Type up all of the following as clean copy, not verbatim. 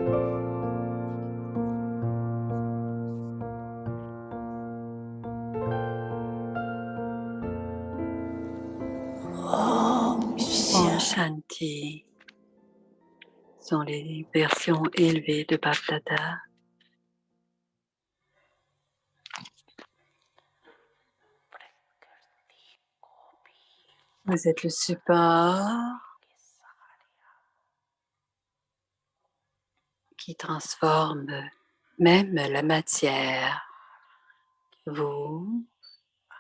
Om Shanti sont les versions élevées de Bhagavad. Vous êtes le support qui transforme même la matière. Vous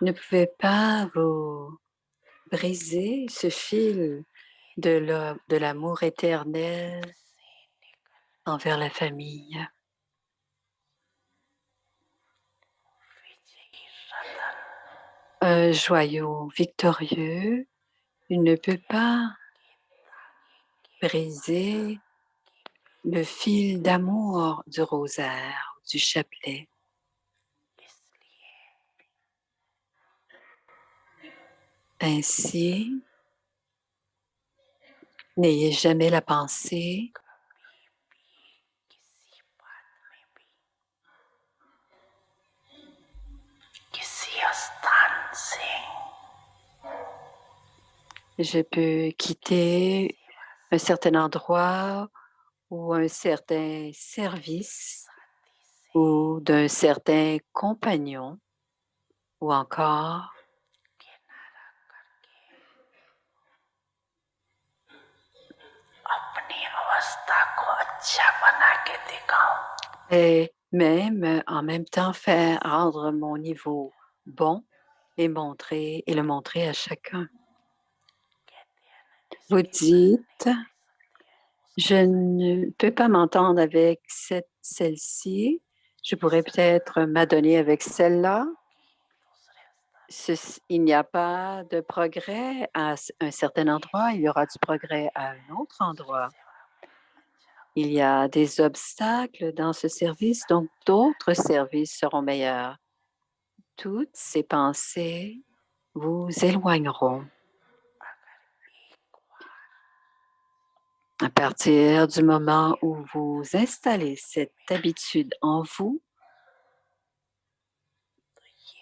ne pouvez pas vous briser ce fil de l'amour éternel envers la famille. Un joyau victorieux, il ne peut pas briser le fil d'amour du rosaire, du chapelet. Ainsi, n'ayez jamais la pensée je peux quitter un certain endroit ou un certain service ou d'un certain compagnon ou encore et même en même temps faire rendre mon niveau bon et le montrer à chacun. Vous dites, je ne peux pas m'entendre avec celle-ci, je pourrais peut-être m'adonner avec celle-là. Il n'y a pas de progrès à un certain endroit, il y aura du progrès à un autre endroit. Il y a des obstacles dans ce service, donc d'autres services seront meilleurs. Toutes ces pensées vous éloigneront. À partir du moment où vous installez cette habitude en vous,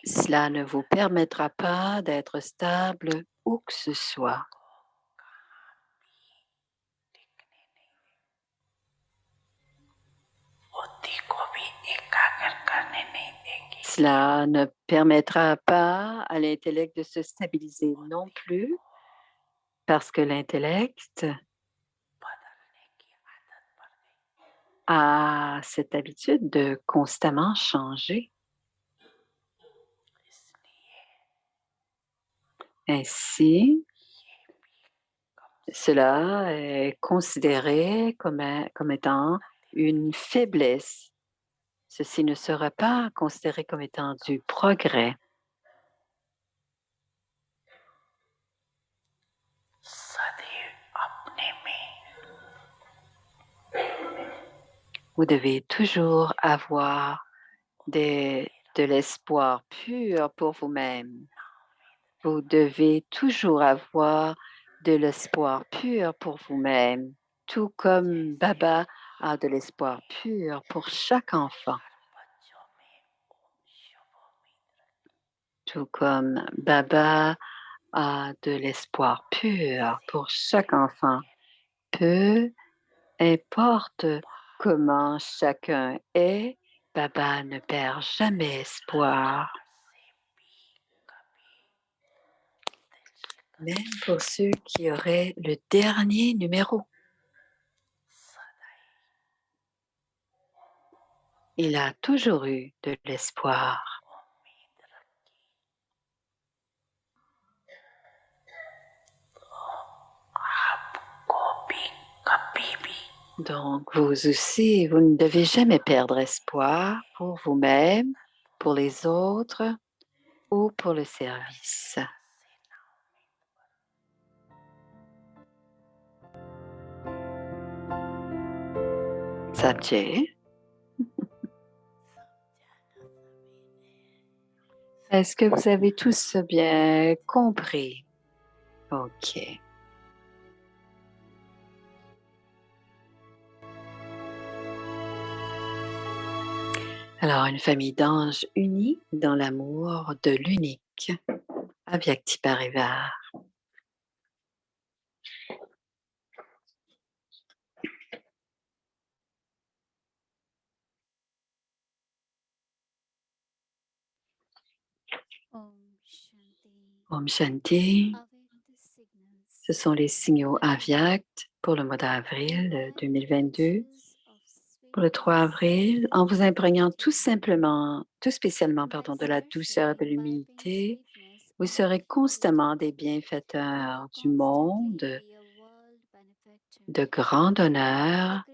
cela ne vous permettra pas d'être stable où que ce soit. Cela ne permettra pas à l'intellect de se stabiliser non plus, parce que l'intellect a cette habitude de constamment changer. Ainsi, cela est considéré comme étant une faiblesse. Ceci ne sera pas considéré comme étant du progrès. Vous devez toujours avoir de l'espoir pur pour vous-même. Vous devez toujours avoir de l'espoir pur pour vous-même, tout comme Baba a de l'espoir pur pour chaque enfant. Tout comme Baba a de l'espoir pur pour chaque enfant. Peu importe comment chacun est, Baba ne perd jamais espoir. Même pour ceux qui auraient le dernier numéro. Il a toujours eu de l'espoir. Donc, vous aussi, vous ne devez jamais perdre espoir pour vous-même, pour les autres ou pour le service. Sabje. Est-ce que vous avez tous bien compris? OK. Alors, une famille d'anges unis dans l'amour de l'unique. Avyakti Parivar. Om Shanti. Om Shanti. Ce sont les signaux Avyakt pour le mois d'avril 2022. Pour le 3 avril, en vous imprégnant tout spécialement, de la douceur et de l'humilité, vous serez constamment des bienfaiteurs du monde, de grands donneurs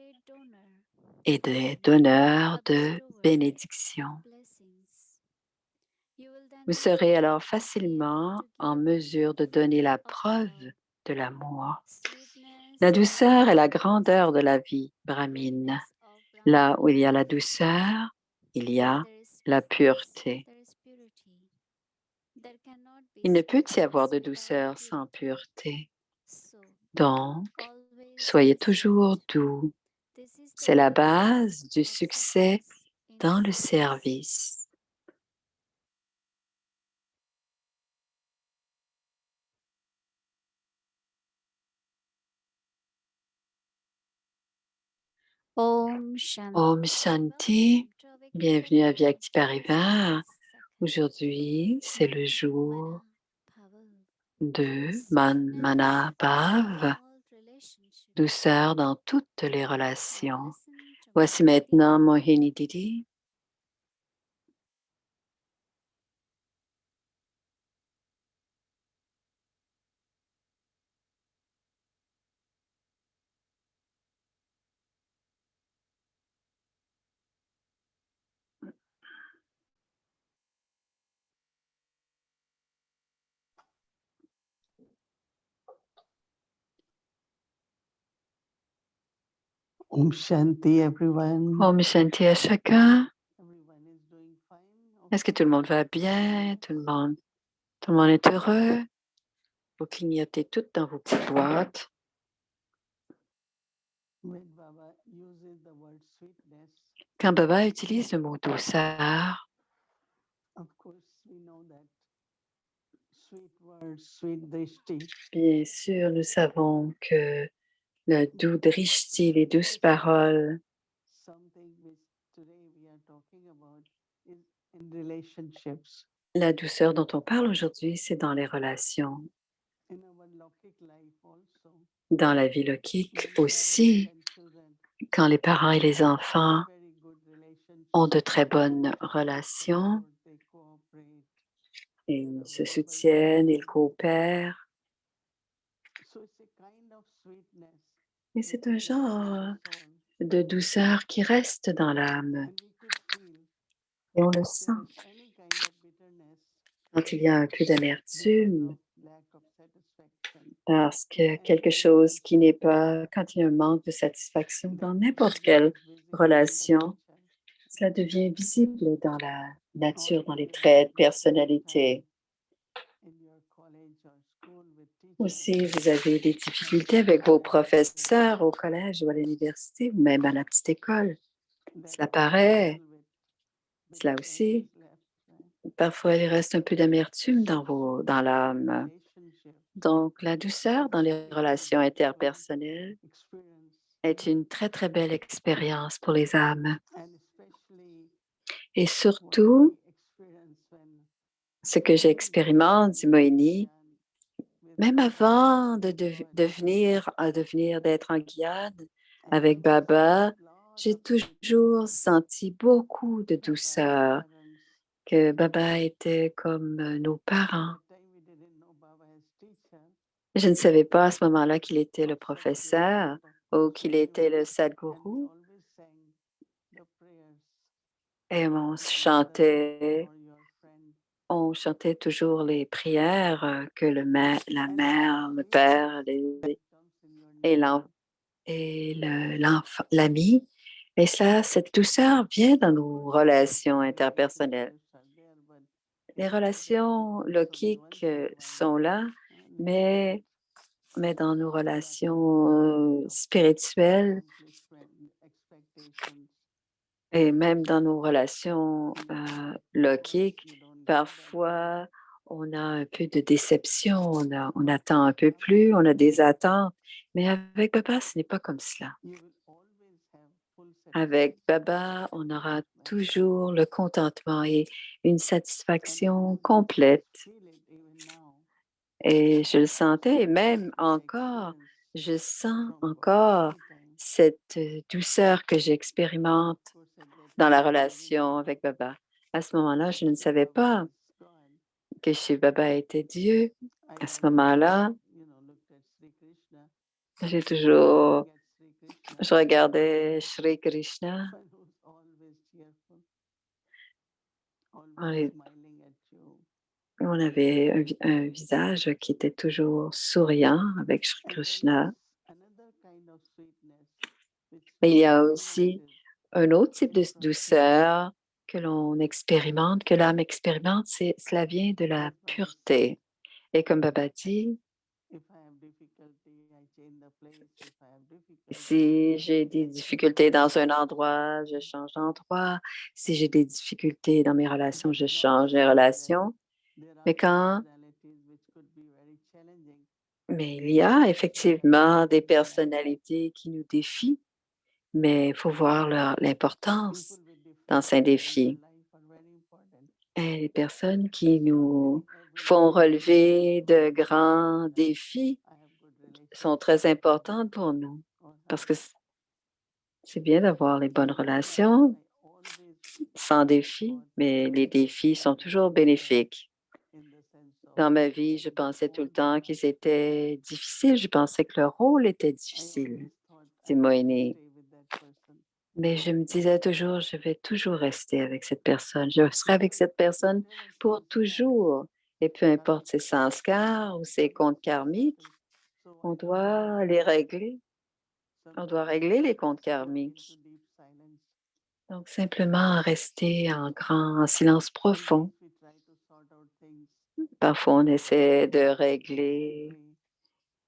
et des donneurs de bénédictions. Vous serez alors facilement en mesure de donner la preuve de l'amour. La douceur est la grandeur de la vie brahmine. Là où il y a la douceur, il y a la pureté. Il ne peut y avoir de douceur sans pureté. Donc, soyez toujours doux. C'est la base du succès dans le service. Om Shanti. Om Shanti. Bienvenue à Vyakti Parivar. Aujourd'hui, c'est le jour de Mana Bhav, douceur dans toutes les relations. Voici maintenant Mohini Didi. Om Shanti, everyone. Om Shanti à chacun. Est-ce que tout le monde va bien? Tout le monde est heureux? Vous clignotez toutes dans vos petites boîtes. Quand Baba utilise le mot douceur, bien sûr, nous savons que le doux drishti, les douces paroles, la douceur dont on parle aujourd'hui, c'est dans les relations. Dans la vie lokique aussi, quand les parents et les enfants ont de très bonnes relations, ils se soutiennent, ils coopèrent. Et c'est un genre de douceur qui reste dans l'âme. Et on le sent. Quand il y a un peu d'amertume, parce que quelque chose qui n'est pas, quand il y a un manque de satisfaction dans n'importe quelle relation, cela devient visible dans la nature, dans les traits de personnalité. Aussi, vous avez des difficultés avec vos professeurs au collège ou à l'université ou même à la petite école. Cela paraît. Cela aussi. Parfois, il reste un peu d'amertume dans l'âme. Donc, la douceur dans les relations interpersonnelles est une très, très belle expérience pour les âmes. Et surtout, ce que j'expérimente, dit Mohini, même avant de d'être en Guyane avec Baba, j'ai toujours senti beaucoup de douceur, que Baba était comme nos parents. Je ne savais pas à ce moment-là qu'il était le professeur ou qu'il était le Sadhguru. Et on chantait toujours les prières que la mère, le père l'ami. Et ça, cette douceur vient dans nos relations interpersonnelles. Les relations lokiques sont là, mais dans nos relations spirituelles, Et même dans nos relations loquiques, parfois, on a un peu de déception, on attend un peu plus, on a des attentes. Mais avec Baba, ce n'est pas comme cela. Avec Baba, on aura toujours le contentement et une satisfaction complète. Et je le sentais, et même encore, je sens encore cette douceur que j'expérimente dans la relation avec Baba. À ce moment-là, je ne savais pas que chez Baba était Dieu. À ce moment-là, j'ai toujours, je regardais Shri Krishna. On on avait un visage qui était toujours souriant avec Shri Krishna. Mais il y a aussi un autre type de douceur que l'on expérimente, que l'âme expérimente, cela vient de la pureté. Et comme Baba dit, si j'ai des difficultés dans un endroit, je change d'endroit. Si j'ai des difficultés dans mes relations, je change de relation. Mais mais il y a effectivement des personnalités qui nous défient, mais il faut voir l'importance dans ces défis. Et les personnes qui nous font relever de grands défis sont très importantes pour nous parce que c'est bien d'avoir les bonnes relations sans défis, mais les défis sont toujours bénéfiques. Dans ma vie, je pensais tout le temps qu'ils étaient difficiles. Je pensais que leur rôle était difficile, dit Moïni. Mais je me disais toujours, je vais toujours rester avec cette personne. Je serai avec cette personne pour toujours. Et peu importe ses sanskars ou ses comptes karmiques, on doit les régler. On doit régler les comptes karmiques. Donc, simplement rester en silence profond. Parfois, on essaie de régler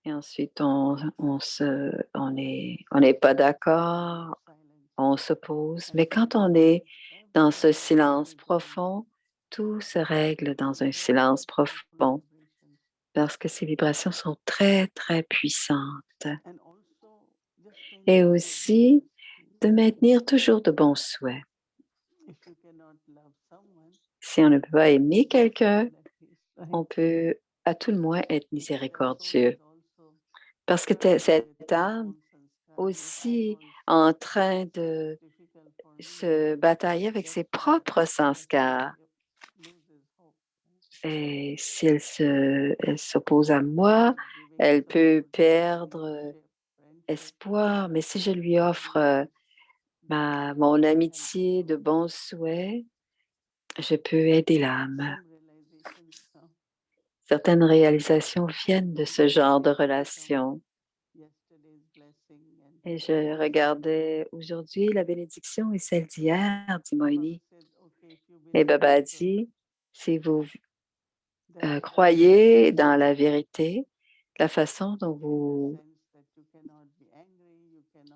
et ensuite, on n'est pas d'accord, on s'oppose. Mais quand on est dans ce silence profond, tout se règle dans un silence profond parce que ces vibrations sont très, très puissantes. Et aussi, de maintenir toujours de bons souhaits. Si on ne peut pas aimer quelqu'un, on peut à tout le moins être miséricordieux. Parce que cette âme aussi en train de se batailler avec ses propres sanskars. Et si elle s'oppose à moi, elle peut perdre espoir. Mais si je lui offre mon amitié de bons souhaits, je peux aider l'âme. Certaines réalisations viennent de ce genre de relation. Et je regardais aujourd'hui la bénédiction et celle d'hier, dit Moïni. Et Baba dit, si vous croyez dans la vérité, la façon dont vous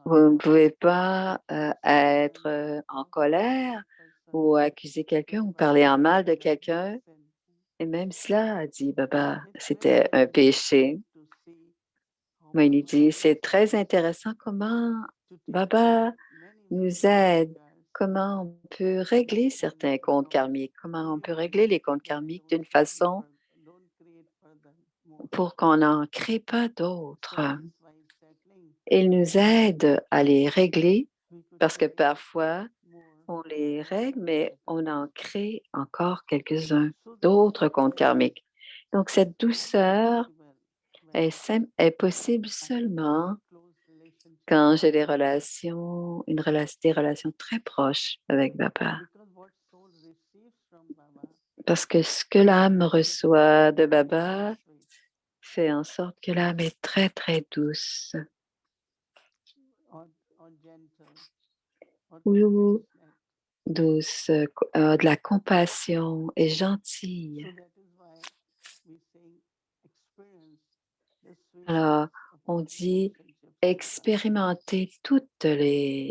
ne pouvez pas être en colère ou accuser quelqu'un ou parler en mal de quelqu'un. Et même cela, a dit Baba, c'était un péché. Moïni dit, c'est très intéressant comment Baba nous aide, comment on peut régler certains comptes karmiques, comment on peut régler les comptes karmiques d'une façon pour qu'on n'en crée pas d'autres. Il nous aide à les régler parce que parfois, on les règle, mais on en crée encore quelques-uns d'autres comptes karmiques. Donc, cette douceur est possible seulement quand j'ai des relations très proches avec Baba. Parce que ce que l'âme reçoit de Baba fait en sorte que l'âme est très, très douce. Ou douce, de la compassion et gentille. Alors, on dit expérimenter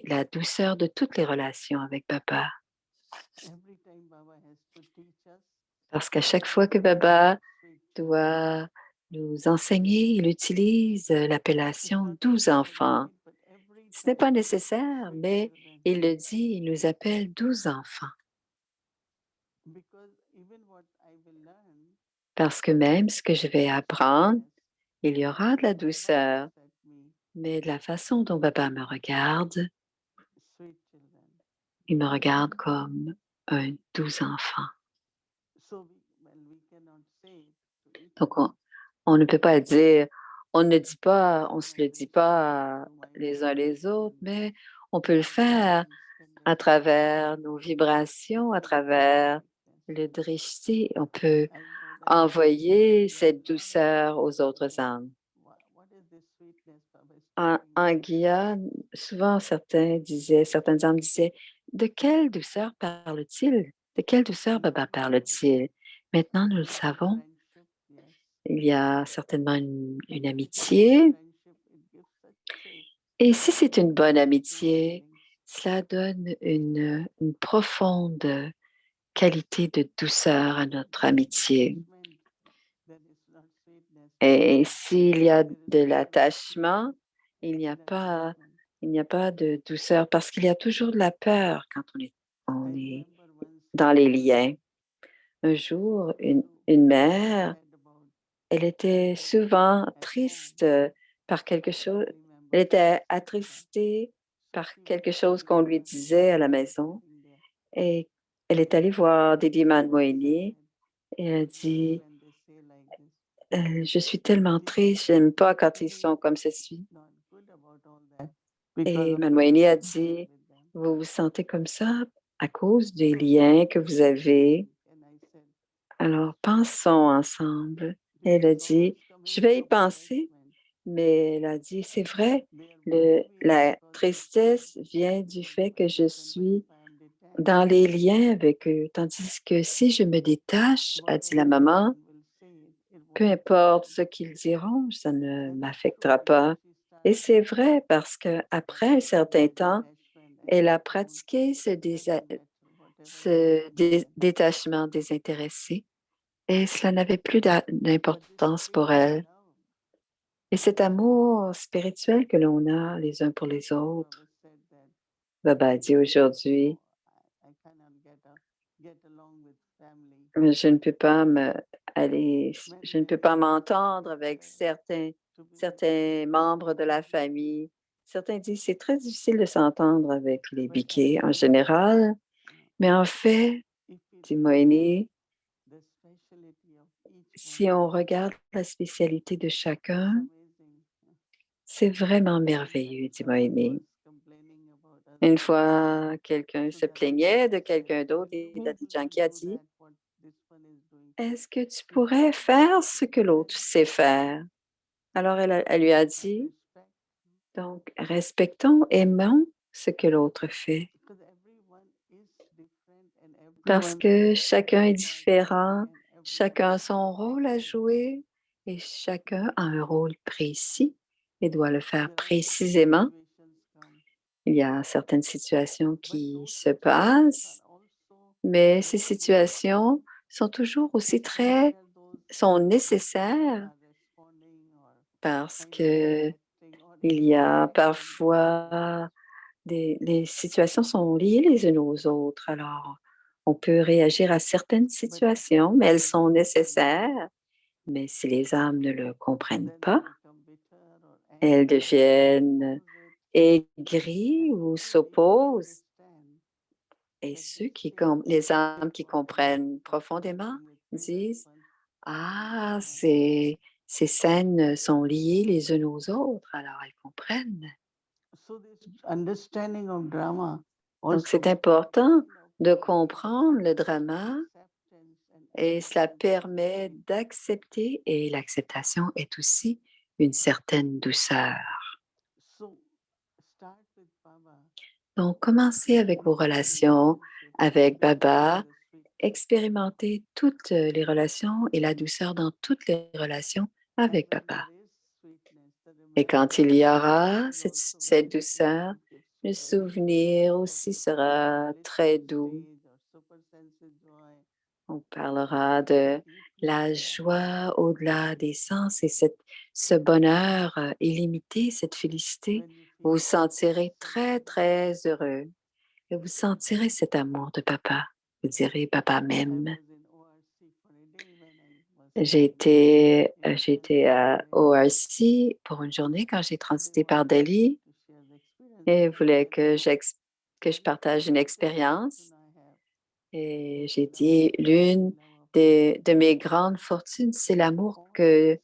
la douceur de toutes les relations avec Baba. Every time Baba has to teach us, Parce qu'à chaque fois que Baba doit nous enseigner, il utilise l'appellation 12 enfants. Ce n'est pas nécessaire, mais il le dit, il nous appelle 12 enfants. Parce que même ce que je vais apprendre, il y aura de la douceur, mais de la façon dont Baba me regarde, il me regarde comme un 12 enfants. Donc, on ne peut pas dire, on ne dit pas, on se le dit pas les uns les autres, mais on peut le faire à travers nos vibrations, à travers le drishti. On peut envoyer cette douceur aux autres âmes. En Guyane, souvent certaines âmes disaient, de quelle douceur parle-t-il? De quelle douceur Baba parle-t-il? Maintenant, nous le savons. Il y a certainement une amitié. Et si c'est une bonne amitié, cela donne une profonde qualité de douceur à notre amitié. Et s'il y a de l'attachement, il n'y a pas de douceur parce qu'il y a toujours de la peur quand on est dans les liens. Un jour, une mère, elle était souvent triste par quelque chose. Elle était attristée par quelque chose qu'on lui disait à la maison. Et elle est allée voir Didi Manmoini et elle a dit, je suis tellement triste, j'aime pas quand ils sont comme ceci. Et Manmoini a dit, vous vous sentez comme ça à cause des liens que vous avez. Alors, pensons ensemble. Elle a dit, je vais y penser, mais elle a dit, c'est vrai, la tristesse vient du fait que je suis dans les liens avec eux, tandis que si je me détache, a dit la maman, peu importe ce qu'ils diront, ça ne m'affectera pas. Et c'est vrai parce qu'après un certain temps, elle a pratiqué ce détachement désintéressé et cela n'avait plus d'importance pour elle. Et cet amour spirituel que l'on a les uns pour les autres, Baba dit aujourd'hui, je ne peux pas je ne peux pas m'entendre avec certains membres de la famille. Certains disent c'est très difficile de s'entendre avec les biquets en général, mais en fait, dit Moïni, si on regarde la spécialité de chacun, c'est vraiment merveilleux, dit Moïni. Une fois, quelqu'un se plaignait de quelqu'un d'autre et Daddy Janki a dit, est-ce que tu pourrais faire ce que l'autre sait faire? Alors, elle lui a dit, donc, respectons, aimons ce que l'autre fait. Parce que chacun est différent, chacun a son rôle à jouer et chacun a un rôle précis et doit le faire précisément. Il y a certaines situations qui se passent, mais ces situations sont toujours aussi sont nécessaires parce que il y a parfois les situations sont liées les unes aux autres. Alors, on peut réagir à certaines situations, mais elles sont nécessaires. Mais si les âmes ne le comprennent pas, elles deviennent aigries ou s'opposent. Et les âmes qui comprennent profondément disent, ah, ces scènes sont liées les unes aux autres, alors elles comprennent. Donc, c'est important de comprendre le drama et cela permet d'accepter et l'acceptation est aussi une certaine douceur. Donc, commencez avec vos relations avec Baba, expérimentez toutes les relations et la douceur dans toutes les relations avec Baba. Et quand il y aura cette douceur, le souvenir aussi sera très doux. On parlera de la joie au-delà des sens et ce bonheur illimité, cette félicité. Vous vous sentirez très, très heureux et vous sentirez cet amour de papa. Vous direz, papa m'aime. J'ai été à ORC pour une journée quand j'ai transité par Delhi et voulait que je partage une expérience. Et j'ai dit, l'une de mes grandes fortunes, c'est l'amour que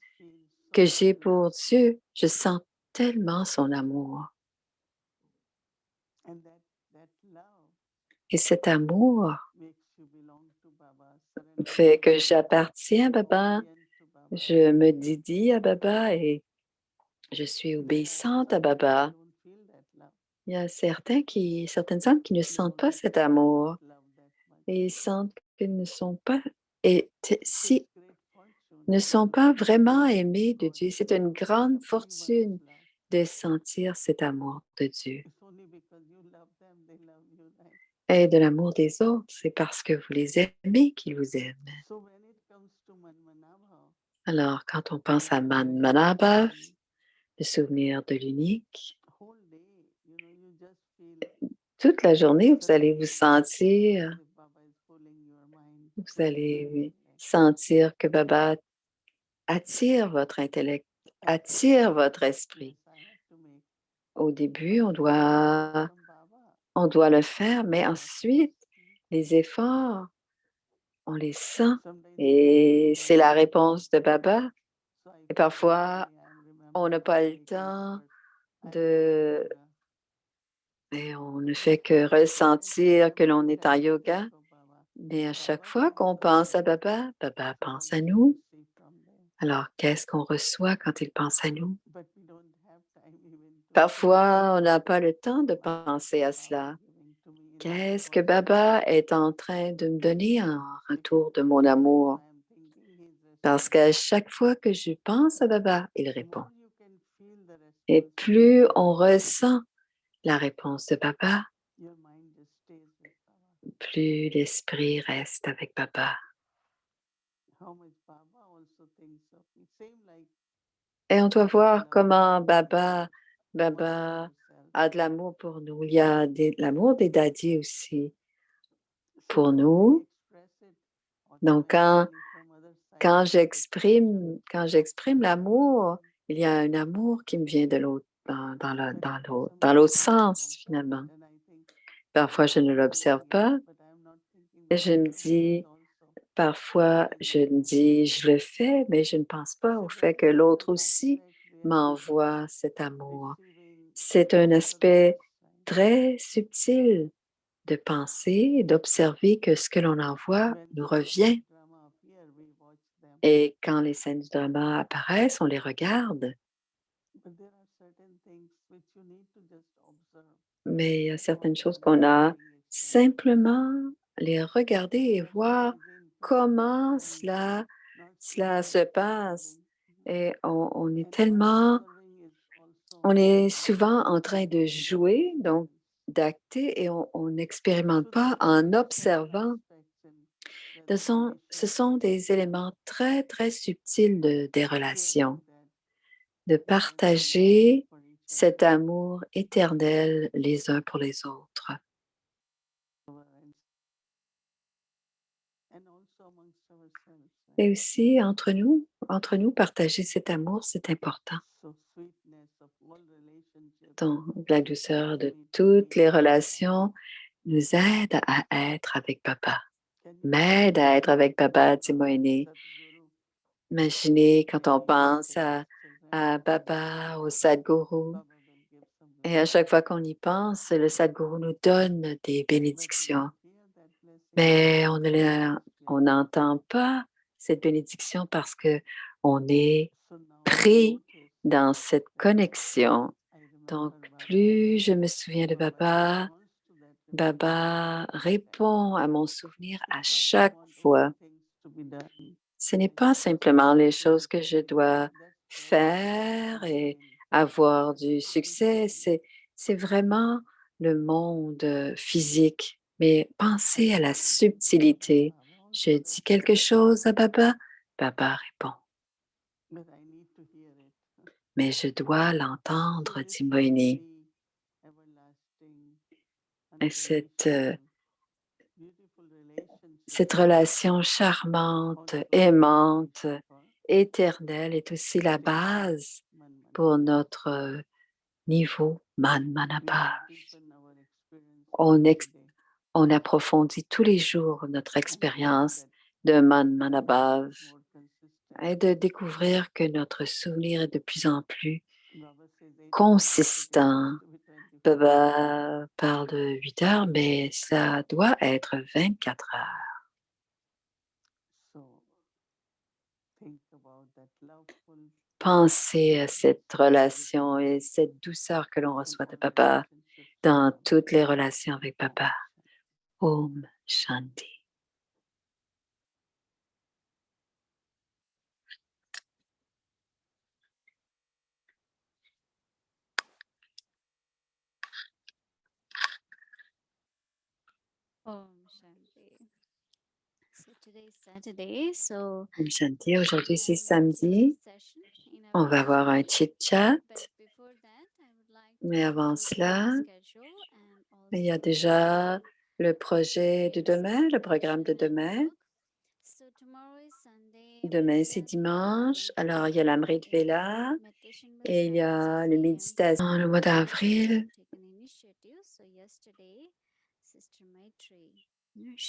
j'ai pour Dieu. Je sens tellement son amour. Et cet amour fait que j'appartiens à Baba. Je me dédie à Baba et je suis obéissante à Baba. Il y a certaines âmes qui ne sentent pas cet amour et ils sentent qu'ils ne sont pas, ne sont pas vraiment aimés de Dieu. C'est une grande fortune de sentir cet amour de Dieu. Et de l'amour des autres, c'est parce que vous les aimez qu'ils vous aiment. Alors, quand on pense à Manmanabhav, le souvenir de l'unique, toute la journée, vous allez sentir que Baba attire votre intellect, attire votre esprit. Au début, on doit le faire, mais ensuite, les efforts, on les sent et c'est la réponse de Baba. Et parfois, on n'a pas le temps et on ne fait que ressentir que l'on est en yoga. Mais à chaque fois qu'on pense à Baba, Baba pense à nous. Alors, qu'est-ce qu'on reçoit quand il pense à nous? Parfois, on n'a pas le temps de penser à cela. Qu'est-ce que Baba est en train de me donner en retour de mon amour? Parce qu'à chaque fois que je pense à Baba, il répond. Et plus on ressent la réponse de Baba, plus l'esprit reste avec Baba. Et on doit voir comment Baba a de l'amour pour nous. Il y a l'amour des daddies aussi pour nous. Donc, quand j'exprime l'amour, il y a un amour qui me vient de l'autre, dans l'autre sens, finalement. Parfois, je ne l'observe pas et parfois, je me dis, je le fais, mais je ne pense pas au fait que l'autre aussi m'envoie cet amour. C'est un aspect très subtil de penser et d'observer que ce que l'on envoie nous revient. Et quand les scènes du drama apparaissent, on les regarde. Mais il y a certaines choses qu'on a simplement les regarder et voir comment cela se passe. Et on est souvent en train de jouer, donc d'acter, et on n'expérimente pas en observant. Ce sont des éléments très, très subtils des relations, de partager cet amour éternel les uns pour les autres. Et aussi, entre nous, partager cet amour, c'est important. Donc, la douceur de toutes les relations nous aide à être avec Papa. M'aide à être avec Papa, dit Moïné. Imaginez quand on pense à Baba, au Sadhguru, et à chaque fois qu'on y pense, le Sadhguru nous donne des bénédictions. Mais on n'entend pas cette bénédiction parce que on est pris dans cette connexion. Donc, plus je me souviens de Baba, Baba répond à mon souvenir à chaque fois. Ce n'est pas simplement les choses que je dois faire et avoir du succès, c'est vraiment le monde physique. Mais pensez à la subtilité. Je dis quelque chose à Baba, Baba répond. but I need to hear it. Mais je dois So l'entendre, this dit Moïni. very everlasting, Et unconditional, beautiful relationship cette relation charmante, also aimante, foundation for éternelle est aussi la base Manmana. pour notre niveau Man We Manapa. deepen our experience On, every day. on approfondit tous les jours notre And find expérience that de Man memory Manabhav is more consistent. et de découvrir que notre souvenir est de plus en plus Baba says 8 hours, but it is consistant. supposed to be 24. Baba parle de 8 heures, mais ça doit être 24 heures. So think about that loveful Pensez à cette relation et cette douceur que l'on in reçoit de all Papa relationships with dans Baba. toutes les relations avec Om Papa. Shanti. Om Shanti. Om Shanti. So today is Saturday, so Om Shanti. Aujourd'hui, c'est we'll have a chit-chat samedi. session in On our va avoir un session. chit-chat. But before that, I would like to Mais avant go through the cela, schedule and il y a also déjà the le projet de demain, le programme de demain. So tomorrow is Sunday. Demain, c'est dimanche. Alors, il y a l'Amrit Vela et il y a les méditations le mois d'avril.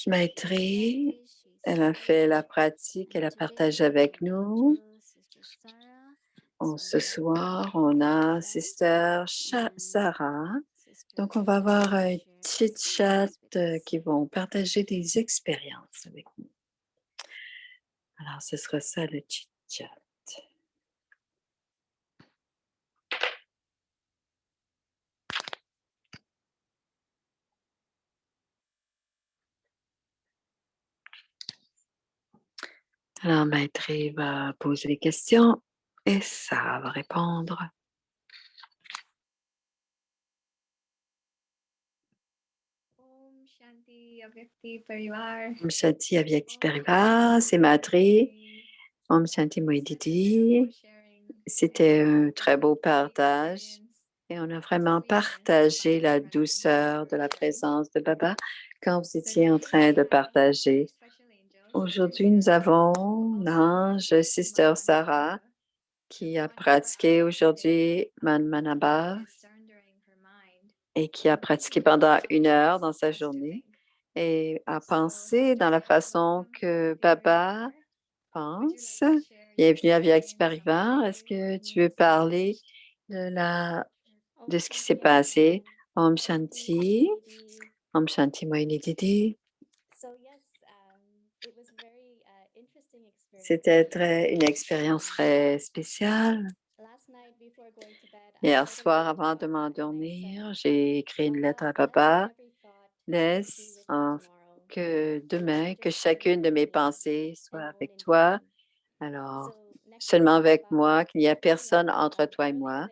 Maitri, elle a fait la pratique, elle a partagé avec nous. Ce soir, on a Sister Sarah. Donc, on va avoir un chit-chat qui vont partager des expériences avec nous. Alors, ce sera ça le chit-chat. Alors, Maîtrise va poser des questions et ça va répondre. Om Shanti Avyakti Parivar. Om Shanti Avyakti Parivar, c'est Matri. Om Shanti Moedidi. C'était un très beau partage et on a vraiment partagé la douceur de la présence de Baba quand vous étiez en train de partager. Aujourd'hui, nous avons l'ange Sister Sarah qui a pratiqué aujourd'hui Manmanabhav et qui a pratiqué pendant 1 heure dans sa journée et a pensé dans la façon que Baba pense. Bienvenue à Vyakti Parivar. Est-ce que tu veux parler de ce qui s'est passé? Om Shanti. Om Shanti Moini Didi. C'était une expérience très spéciale. Hier soir, avant de m'endormir, j'ai écrit une lettre à Papa. Laisse que demain, que chacune de mes pensées soit avec toi. Alors, seulement avec moi, qu'il n'y a personne entre toi et moi.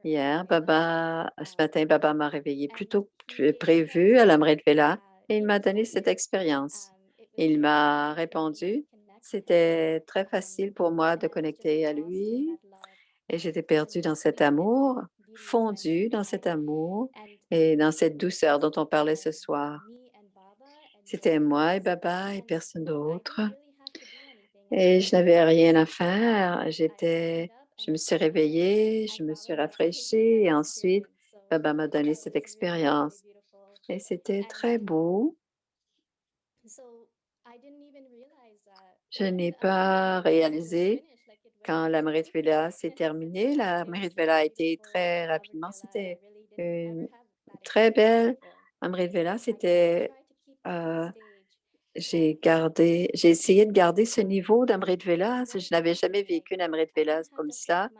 Hier, ce matin, Baba m'a réveillé plus tôt que prévu à l'Amrit Vela et il m'a donné cette expérience. Il m'a répondu, c'était très facile pour moi de connecter à lui et j'étais perdue dans cet amour, fondue dans cet amour et dans cette douceur dont on parlait ce soir. C'était moi et Baba et personne d'autre. Et je n'avais rien à faire. Je me suis réveillée, je me suis rafraîchie et ensuite, Baba m'a donné cette expérience. Et c'était très beau. Je n'ai pas réalisé quand la Amrit Vela s'est terminée. La Amrit Vela a été très rapidement. C'était une très belle Amrit Vela. J'ai essayé de garder ce niveau d'Amrit Vela. Je n'avais jamais vécu une Amrit Vela comme ça.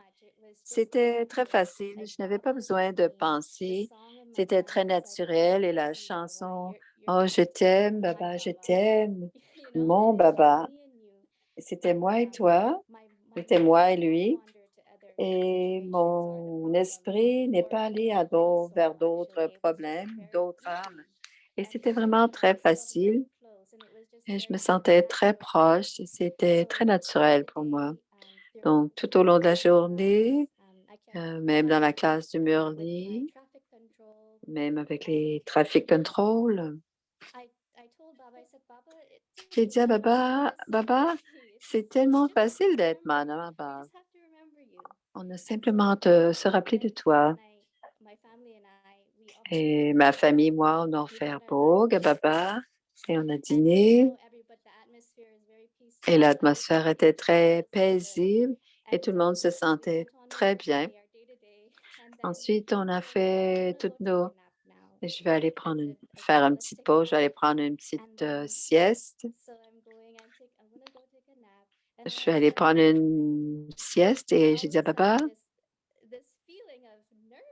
C'était très facile. Je n'avais pas besoin de penser. C'était très naturel. Et la chanson Oh, je t'aime, Baba, je t'aime. Mon Baba. C'était moi et toi. C'était moi et lui. et mon esprit n'est pas allé vers d'autres problèmes, d'autres âmes. Et c'était vraiment très facile et je me sentais très proche et c'était très naturel pour moi. Donc, tout au long de la journée, même dans la classe du Murli, même avec les traffic control, j'ai dit à Baba, Baba, c'est tellement facile d'être Manama. On a simplement à se rappeler de toi. Et ma famille, moi, on a offert Bog à Baba et on a dîné. Et l'atmosphère était très paisible et tout le monde se sentait très bien. Ensuite, on a fait toutes nos... Je vais aller faire une petite pause, je vais aller prendre une petite sieste. Je vais aller prendre une sieste et j'ai dit à Baba,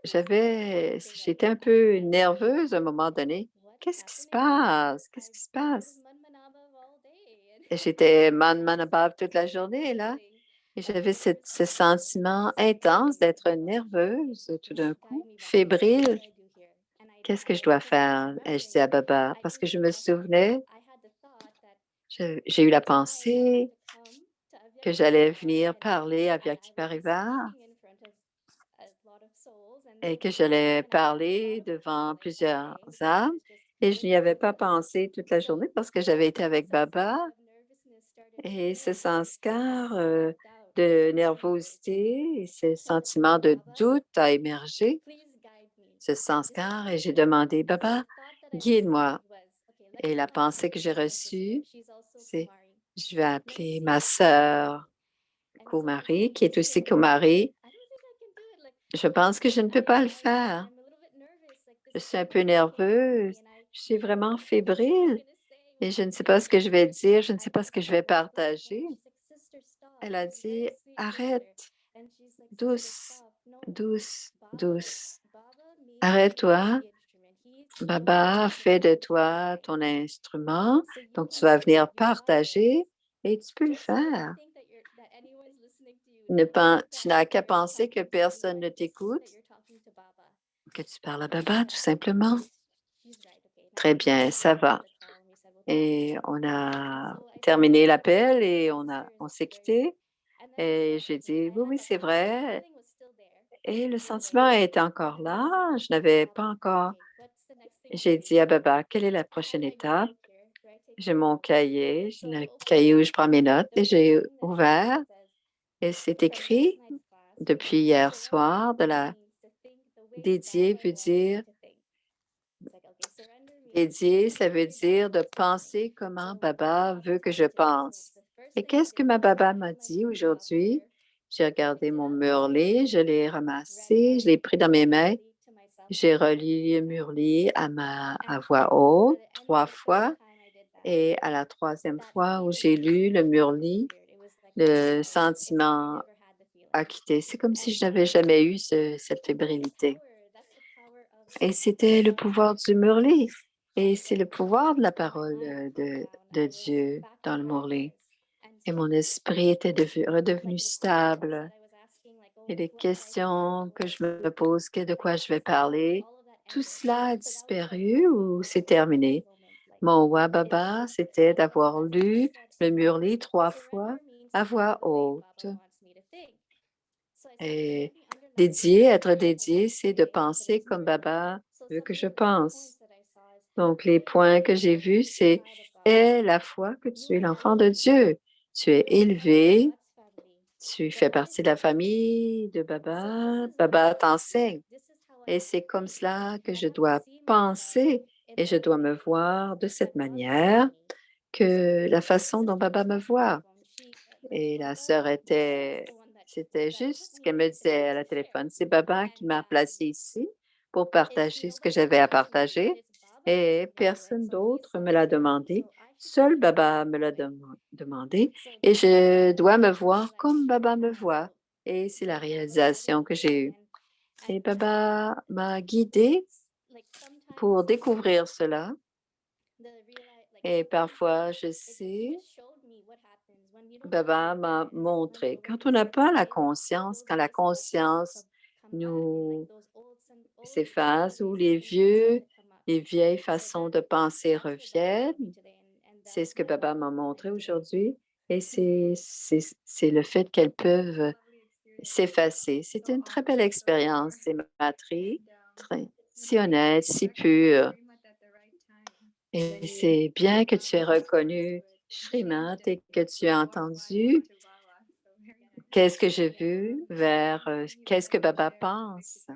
j'étais un peu nerveuse à un moment donné. Qu'est-ce qui se passe? Qu'est-ce qui se passe? Et j'étais manabab toute la journée, là. Et j'avais ce sentiment intense d'être nerveuse tout d'un coup, fébrile. Qu'est-ce que je dois faire? Et je dis à Baba, parce que je me souvenais, j'ai eu la pensée que j'allais venir parler à Vyakti Parivar et que j'allais parler devant plusieurs âmes. Et je n'y avais pas pensé toute la journée parce que j'avais été avec Baba et ce sanskar de nervosité et ce sentiment de doute a émergé, ce sanskar, et j'ai demandé, Baba, guide-moi. Et la pensée que j'ai reçue, c'est, je vais appeler ma sœur Kumari, qui est aussi Kumari. Je pense que je ne peux pas le faire. Je suis un peu nerveuse. Je suis vraiment fébrile et je ne sais pas ce que je vais dire. Je ne sais pas ce que je vais partager. Elle a dit, arrête, douce, douce, douce. Arrête-toi. Baba fait de toi ton instrument. Donc, tu vas venir partager et tu peux le faire. Tu n'as qu'à penser que personne ne t'écoute, que tu parles à Baba, tout simplement. Très bien, ça va. Et on a terminé l'appel et on s'est quitté. Et j'ai dit, oui, oui, c'est vrai. Et le sentiment était encore là. Je n'avais pas encore. J'ai dit à Baba, quelle est la prochaine étape? J'ai mon cahier, j'ai le cahier où je prends mes notes et j'ai ouvert et c'est écrit depuis hier soir dédié veut dire dédié, ça veut dire de penser comment Baba veut que je pense. Et qu'est-ce que ma Baba m'a dit aujourd'hui? J'ai regardé mon murli, je l'ai ramassé, je l'ai pris dans mes mains, j'ai relié le murli à voix haute 3 fois et à la 3e fois où j'ai lu le murli, le sentiment a quitté. C'est comme si je n'avais jamais eu cette fébrilité. Et c'était le pouvoir du murli. Et c'est le pouvoir de la parole de Dieu dans le murli. Et mon esprit était redevenu stable. Et les questions que je me pose, de quoi je vais parler, tout cela a disparu ou c'est terminé. Mon Wababa, c'était d'avoir lu le murli 3 fois à voix haute. Et être dédié, c'est de penser comme Baba veut que je pense. Donc, les points que j'ai vus, c'est aie la foi que tu es l'enfant de Dieu. Tu es élevé, tu fais partie de la famille de Baba. Baba t'enseigne. Et c'est comme cela que je dois penser et je dois me voir de cette manière que la façon dont Baba me voit. Et la sœur c'était juste ce qu'elle me disait à la téléphone. C'est Baba qui m'a placée ici pour partager ce que j'avais à partager et personne d'autre me l'a demandé. Seul Baba me l'a demandé et je dois me voir comme Baba me voit. Et c'est la réalisation que j'ai eue. Et Baba m'a guidée pour découvrir cela. Et parfois, je sais Baba m'a montré, quand on n'a pas la conscience, quand la conscience nous s'efface ou les vieilles façons de penser reviennent, c'est ce que Baba m'a montré aujourd'hui et c'est le fait qu'elles peuvent s'effacer. C'est une très belle expérience, c'est Matri, si honnête, si pure. Et c'est bien que tu aies reconnu Shrimat et que tu aies entendu qu'est-ce que j'ai vu vers qu'est-ce que Baba pense.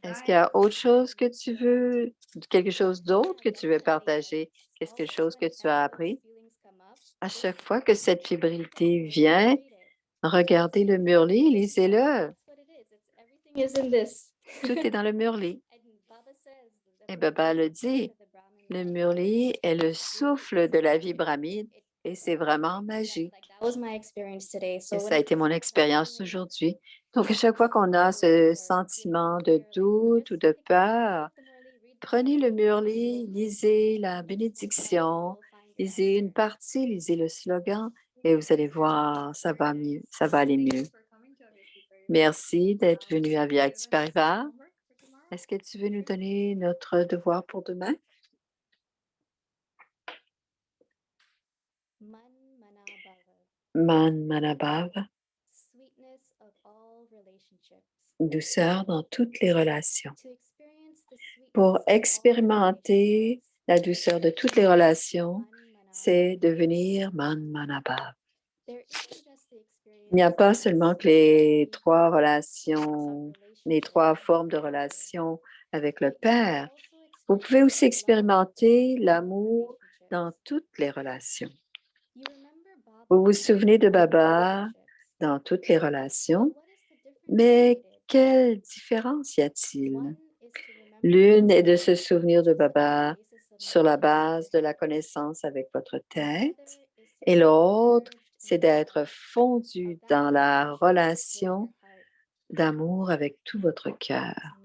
Est-ce qu'il y a autre chose que tu veux, quelque chose d'autre que tu veux partager, quelque chose que tu as appris? À chaque fois que cette fébrilité vient, regardez le murli, lisez-le. Tout est dans le murli. Et Baba le dit, le murli est le souffle de la vie brahmine et c'est vraiment magique. Et ça a été mon expérience aujourd'hui. Donc, à chaque fois qu'on a ce sentiment de doute ou de peur, prenez le murli, lisez la bénédiction, lisez une partie, lisez le slogan et vous allez voir, ça va mieux, ça va aller mieux. Merci d'être venu à Vyakti Parivar. Est-ce que tu veux nous donner notre devoir pour demain? Man Manabhav, douceur dans toutes les relations. Pour expérimenter la douceur de toutes les relations, c'est devenir Man Manabhav. Il n'y a pas seulement que les trois relations, les trois formes de relations avec le Père. Vous pouvez aussi expérimenter l'amour dans toutes les relations. Vous vous souvenez de Baba dans toutes les relations, mais quelle différence y a-t-il? L'une est de se souvenir de Baba sur la base de la connaissance avec votre tête et l'autre, c'est d'être fondu dans la relation d'amour avec tout votre cœur.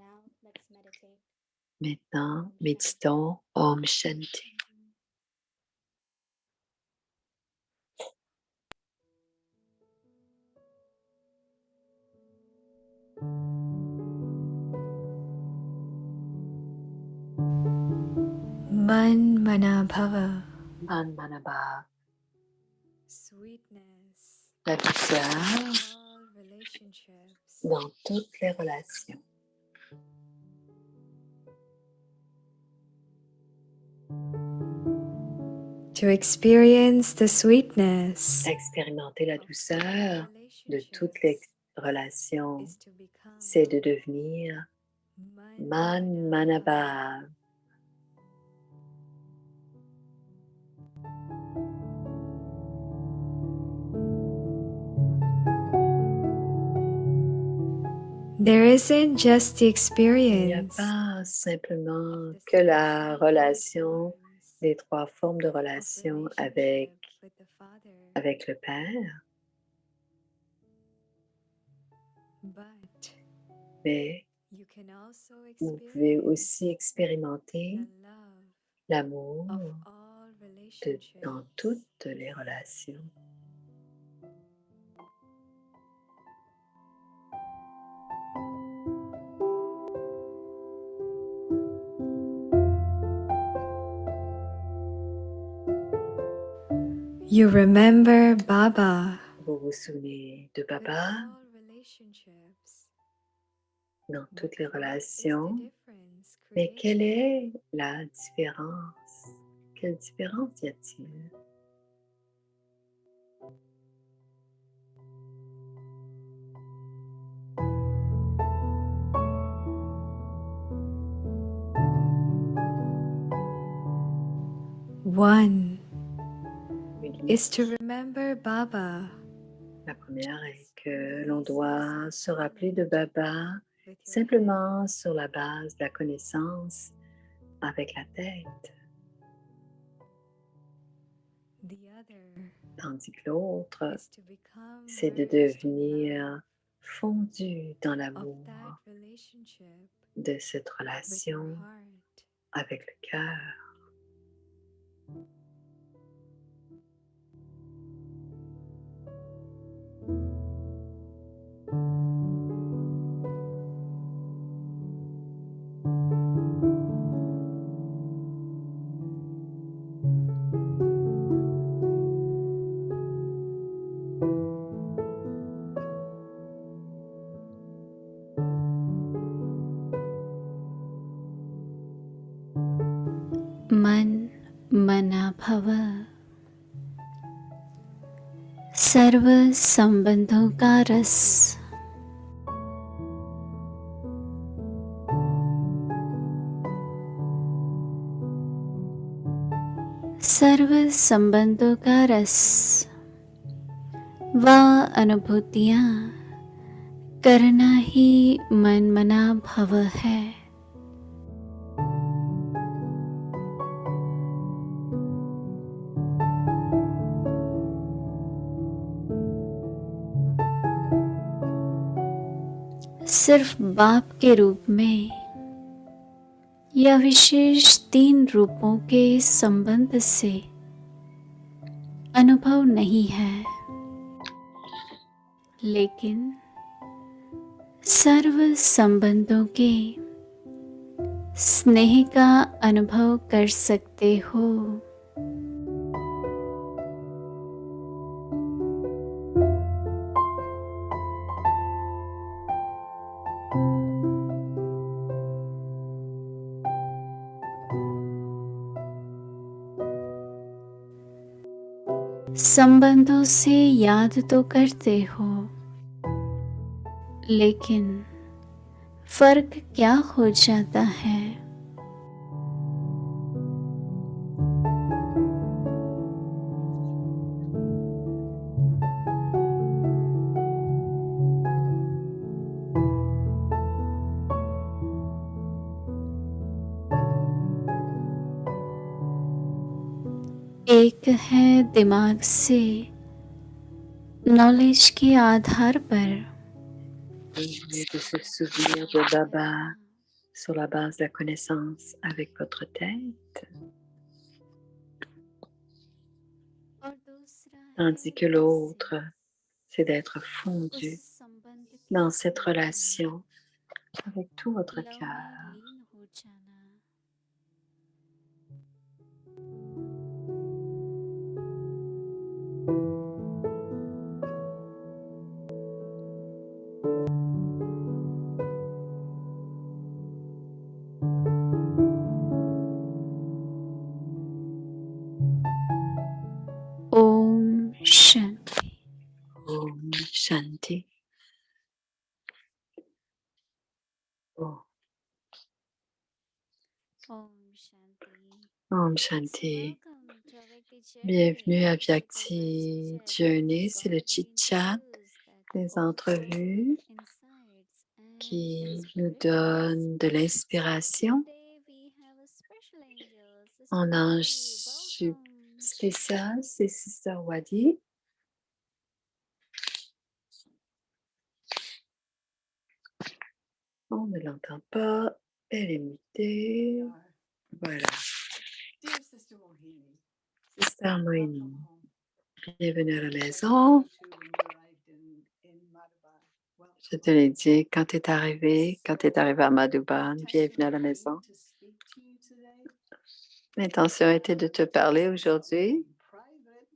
Maintenant, méditons Om Shanti. Man Manabhava. Man Manabhav, Sweetness. la douceur All relationships. dans toutes les relations. To experience the sweetness Expérimenter la of douceur all de toutes les relationships relations, is to become c'est de devenir Man Manabhav. There isn't just the Il n'y a experience pas simplement of the que la three relation, forms les trois formes de of relation relationship with the Father, avec le Père, but mais you can also vous pouvez experience aussi expérimenter the love l'amour of all dans relationships. toutes les relations. You remember Baba Vous vous souvenez de with Baba all relationships. dans But toutes les what is the relations, difference mais quelle created? est la différence? Quelle différence y a-t-il? One Une is to remember Baba La première est que l'on doit se rappeler de Baba with your head. simplement sur la base de la connaissance avec la tête, The other tandis que l'autre, is to become c'est de merged in love devenir fondu dans of l'amour that relationship de cette with your relation heart. avec le cœur. मन मना भव। सर्व संबंधों का रस सर्व संबंधों का रस व अनुभूतियाँ करना ही मन मना भव है। सिर्फ बाप के रूप में या विशेष 3 रूपों के संबंध से अनुभव नहीं है, लेकिन सर्व संबंधों के स्नेह का अनुभव कर सकते हो। संबंधों से याद तो करते हो, लेकिन फर्क क्या हो जाता है? एक है दिमाग से नॉलेज के आधार पर Et de se souvenir de Baba sur la base de la connaissance avec votre tête, और दूसरा tandis que l'autre, c'est d'être fondu उस संबंध के dans cette स्नेह में relation avec tout votre love cœur. में लीन हो जाना। ओम Shanti. Om Shanti. Oh, Om Shanti. Om Shanti. Welcome to Avyakti Bienvenue à Journey. Vyakti Journey, c'est le chit-chat, des entrevues qui nous donnent de l'inspiration. On a un spécial, c'est Sister Wadi. On ne l'entend pas, elle est mutée. Voilà. Dear Sister Mohini, Sister Moini, welcome home. bienvenue à la I maison. told you when you arrived in Madhuban. Welcome. Je te l'ai dit quand tu es arrivé à Madhuban, bienvenue à la maison. To speak to you today. L'intention était de te parler aujourd'hui. In private,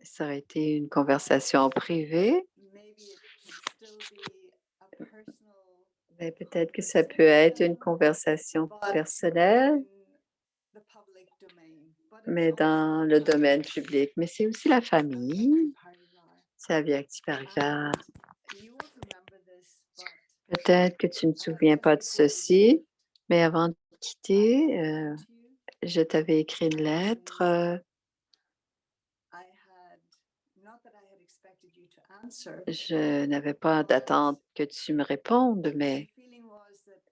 Ça aurait été une conversation privée, maybe it can still be a personal mais peut-être que ça peut être une conversation personnelle, in the public domain. But it's mais dans also le domaine public. Mais c'est aussi la famille, Parivar. c'est Avyakti Parivar. You won't remember this, but Peut-être que tu ne te souviens pas de ceci, mais avant de quitter, to you, je t'avais écrit une lettre. I had not that I had expected you to answer. Je n'avais pas d'attente que tu me répondes, The feeling was that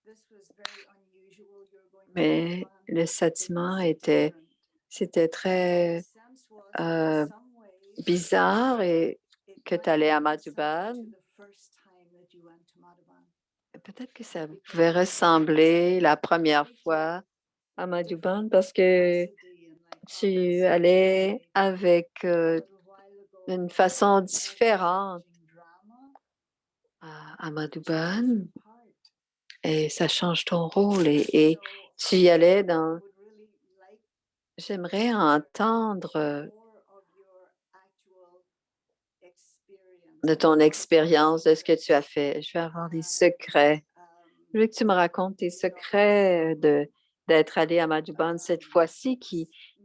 this was very unusual. You're going to mais Madhuban. le It sentiment was était, different. c'était The très sense was that in some ways bizarre et it que might tu allais à be similar Madhuban. to the first time that you went to Madhuban. Peut-être que ça pouvait ressembler la première fois à Madhuban parce que tu allais avec une façon différente à Madhuban et ça change ton rôle et tu y allais dans... J'aimerais entendre de ton expérience, de ce que tu as fait. Je vais avoir des secrets. Je veux que tu me racontes tes secrets de d'être allé à Madhuban cette fois-ci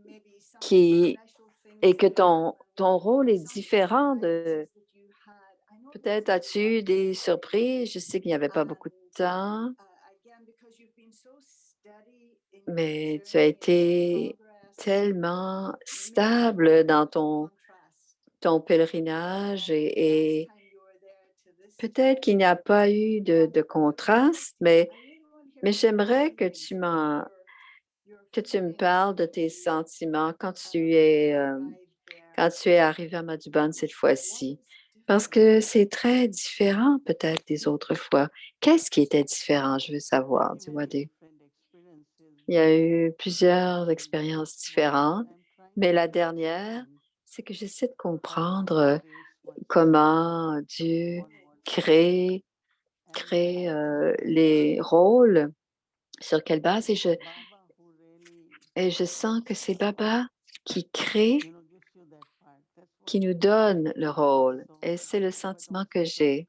maybe some qui special et things que that you ton rôle est some différent de surprises that you had. I know this peut-être is as-tu des surprises? Je sais qu'il n'y avait pas beaucoup de temps, again because you've been so steady in your mais tu as journey and your été progress. tellement Maybe a stable little dans bit of contrast ton from pèlerinage the last et time you were there to this peut-être qu'il time. n'y a pas eu de contraste, mais I really want to hear mais from your j'aimerais feelings, your que tu me feelings parles de when tes you sentiments arrived there. quand tu es arrivé à Madhuban cette What fois-ci. was Parce different? que c'est très différent peut-être des autres fois. Qu'est-ce qui était différent? Je veux savoir. Dis-moi des. Il y a eu plusieurs expériences différentes, mais la dernière, c'est que j'essaie de comprendre comment Dieu crée, les rôles, sur quelle base, et je sens que c'est Baba qui crée, qui nous donne le rôle, et c'est le sentiment que j'ai.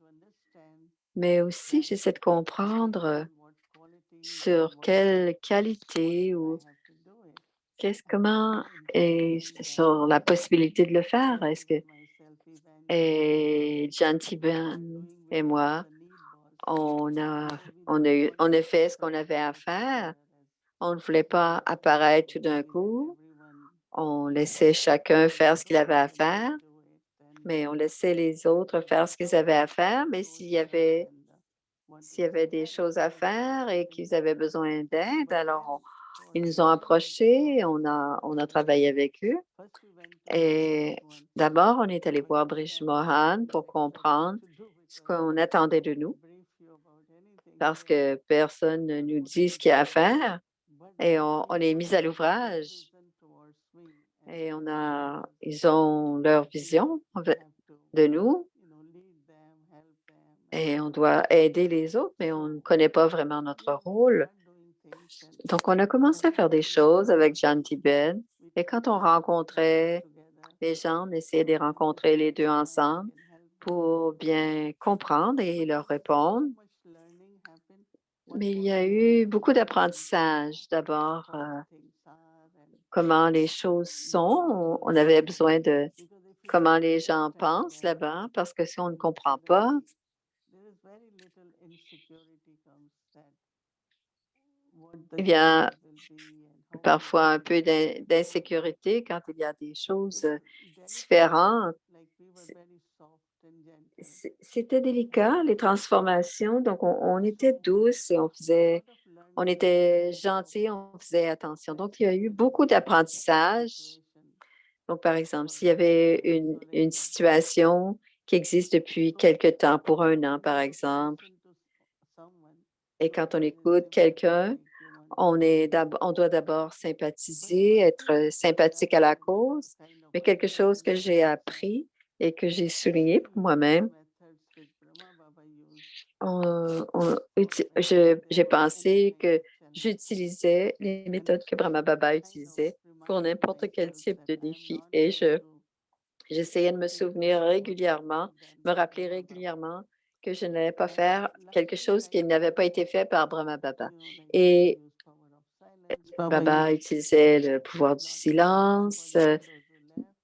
Mais aussi, j'essaie de comprendre sur quelle qualité ou comment et sur la possibilité de le faire. Est-ce que et Janti Ben et moi, on a fait ce qu'on avait à faire. On ne voulait pas apparaître tout d'un coup. On laissait chacun faire ce qu'il avait à faire, mais on laissait les autres faire ce qu'ils avaient à faire. Mais s'il y avait des choses à faire et qu'ils avaient besoin d'aide, alors ils nous ont approchés, on a travaillé avec eux. Et d'abord, on est allé voir Brish Mohan pour comprendre ce qu'on attendait de nous, parce que personne ne nous dit ce qu'il y a à faire. Et on est mis à l'ouvrage. Et ils ont leur vision de nous et on doit aider les autres, mais on ne connaît pas vraiment notre rôle. Donc, on a commencé à faire des choses avec Jeanne Tibet. Et quand on rencontrait les gens, on essayait de les rencontrer les deux ensemble pour bien comprendre et leur répondre. Mais il y a eu beaucoup d'apprentissage. D'abord, comment les choses sont. On avait besoin de comment les gens pensent là-bas, parce que si on ne comprend pas, il y a parfois un peu d'insécurité quand il y a des choses différentes. C'était délicat, les transformations. Donc, on était douce et on était gentil, on faisait attention. Donc, il y a eu beaucoup d'apprentissage. Donc, par exemple, s'il y avait une situation qui existe depuis quelque temps, pour un an, par exemple, et quand on écoute quelqu'un, on doit d'abord sympathiser, être sympathique à la cause, mais quelque chose que j'ai appris et que j'ai souligné pour moi-même, j'ai pensé que j'utilisais les méthodes que Brahma Baba utilisait pour n'importe quel type de défi et j'essayais de me souvenir régulièrement, me rappeler régulièrement que je n'allais pas faire quelque chose qui n'avait pas été fait par Brahma Baba. Et Baba utilisait le pouvoir du silence,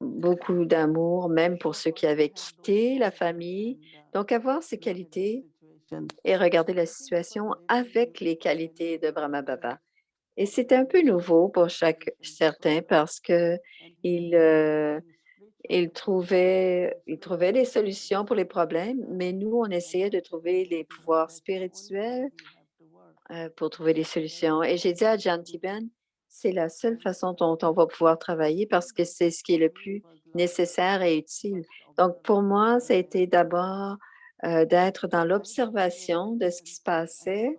beaucoup d'amour, même pour ceux qui avaient quitté la famille. Donc, avoir ces qualités et regarder la situation avec les qualités de Brahma Baba. Et c'est un peu nouveau pour certains parce que ils trouvaient des solutions pour les problèmes, mais nous, on essayait de trouver les pouvoirs spirituels pour trouver des solutions. Et j'ai dit à Jan Tiben, c'est la seule façon dont on va pouvoir travailler parce que c'est ce qui est le plus nécessaire et utile. Donc, pour moi, ça a été d'abord d'être dans l'observation de ce qui se passait.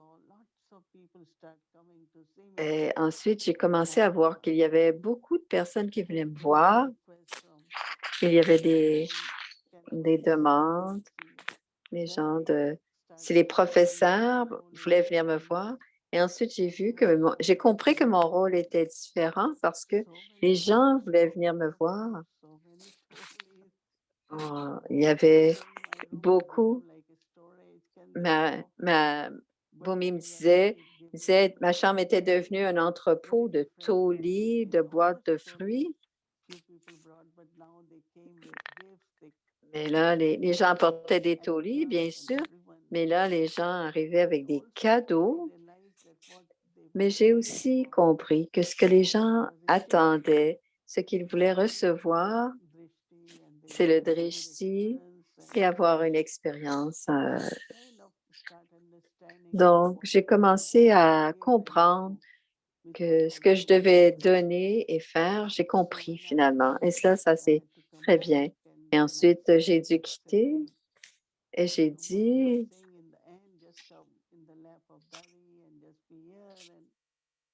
Et ensuite, j'ai commencé à voir qu'il y avait beaucoup de personnes qui venaient me voir. Il y avait des demandes, les gens si les professeurs voulaient venir me voir. Et ensuite, j'ai compris que mon rôle était différent parce que les gens voulaient venir me voir. Il y avait beaucoup, ma Bumi me disait, ma chambre était devenue un entrepôt de taulis, de boîtes de fruits. Mais là, les gens apportaient des taulis, bien sûr, mais là, les gens arrivaient avec des cadeaux. Mais j'ai aussi compris que ce que les gens attendaient, ce qu'ils voulaient recevoir, c'est le drishti et avoir une expérience. Donc, j'ai commencé à comprendre que ce que je devais donner et faire, j'ai compris finalement. Et cela, ça c'est très bien. Et ensuite, j'ai dû quitter et j'ai dit,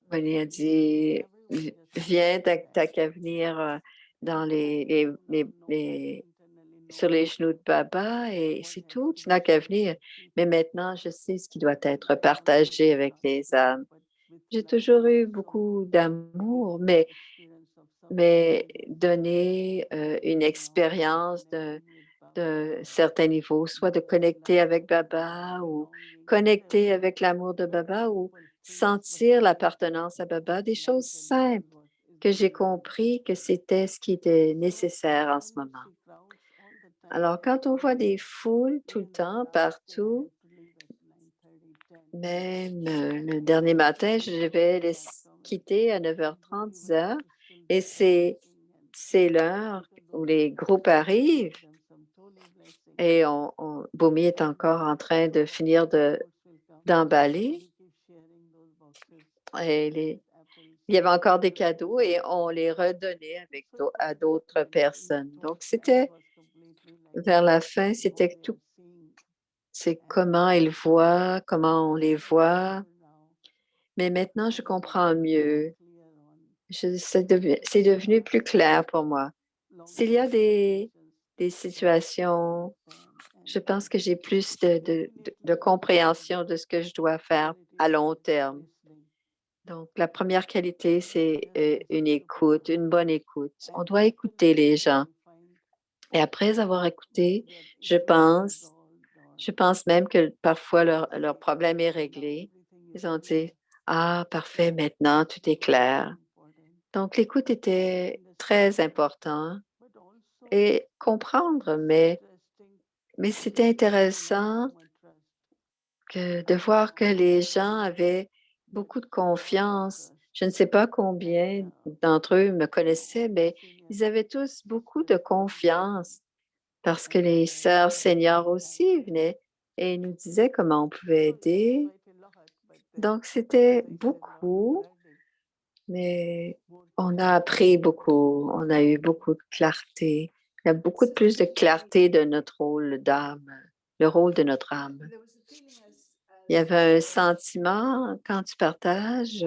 Bonnie a dit, viens, t'as qu'à venir dans sur les genoux de Baba et c'est tout, tu n'as qu'à venir. Mais maintenant, je sais ce qui doit être partagé avec les âmes. J'ai toujours eu beaucoup d'amour, mais donner une expérience d'un certain niveau, soit de connecter avec Baba ou connecter avec l'amour de Baba ou sentir l'appartenance à Baba, des choses simples que j'ai compris que c'était ce qui était nécessaire en ce moment. Alors, quand on voit des foules tout le temps, partout, même le dernier matin, je devais les quitter à 9h30, 10h, et c'est l'heure où les groupes arrivent et Bomi est encore en train de finir d'emballer. Et il y avait encore des cadeaux et on les redonnait à d'autres personnes. Donc, c'était vers la fin, c'était tout. C'est comment ils voient, comment on les voit. Mais maintenant, je comprends mieux. C'est devenu plus clair pour moi. S'il y a des situations, je pense que j'ai plus de compréhension de ce que je dois faire à long terme. Donc, la première qualité, c'est une écoute, une bonne écoute. On doit écouter les gens. Et après avoir écouté, je pense, je pense même que parfois leur problème est réglé. Ils ont dit, ah, parfait, maintenant tout est clair. Donc, l'écoute était très important et comprendre, mais c'était intéressant de voir que les gens avaient beaucoup de confiance. Je ne sais pas combien d'entre eux me connaissaient, mais ils avaient tous beaucoup de confiance parce que les sœurs seniors aussi venaient et nous disaient comment on pouvait aider. Donc, c'était beaucoup, mais on a appris beaucoup. On a eu beaucoup de clarté. Il y a beaucoup de plus de clarté de notre rôle d'âme, le rôle de notre âme. Il y avait un sentiment quand tu partages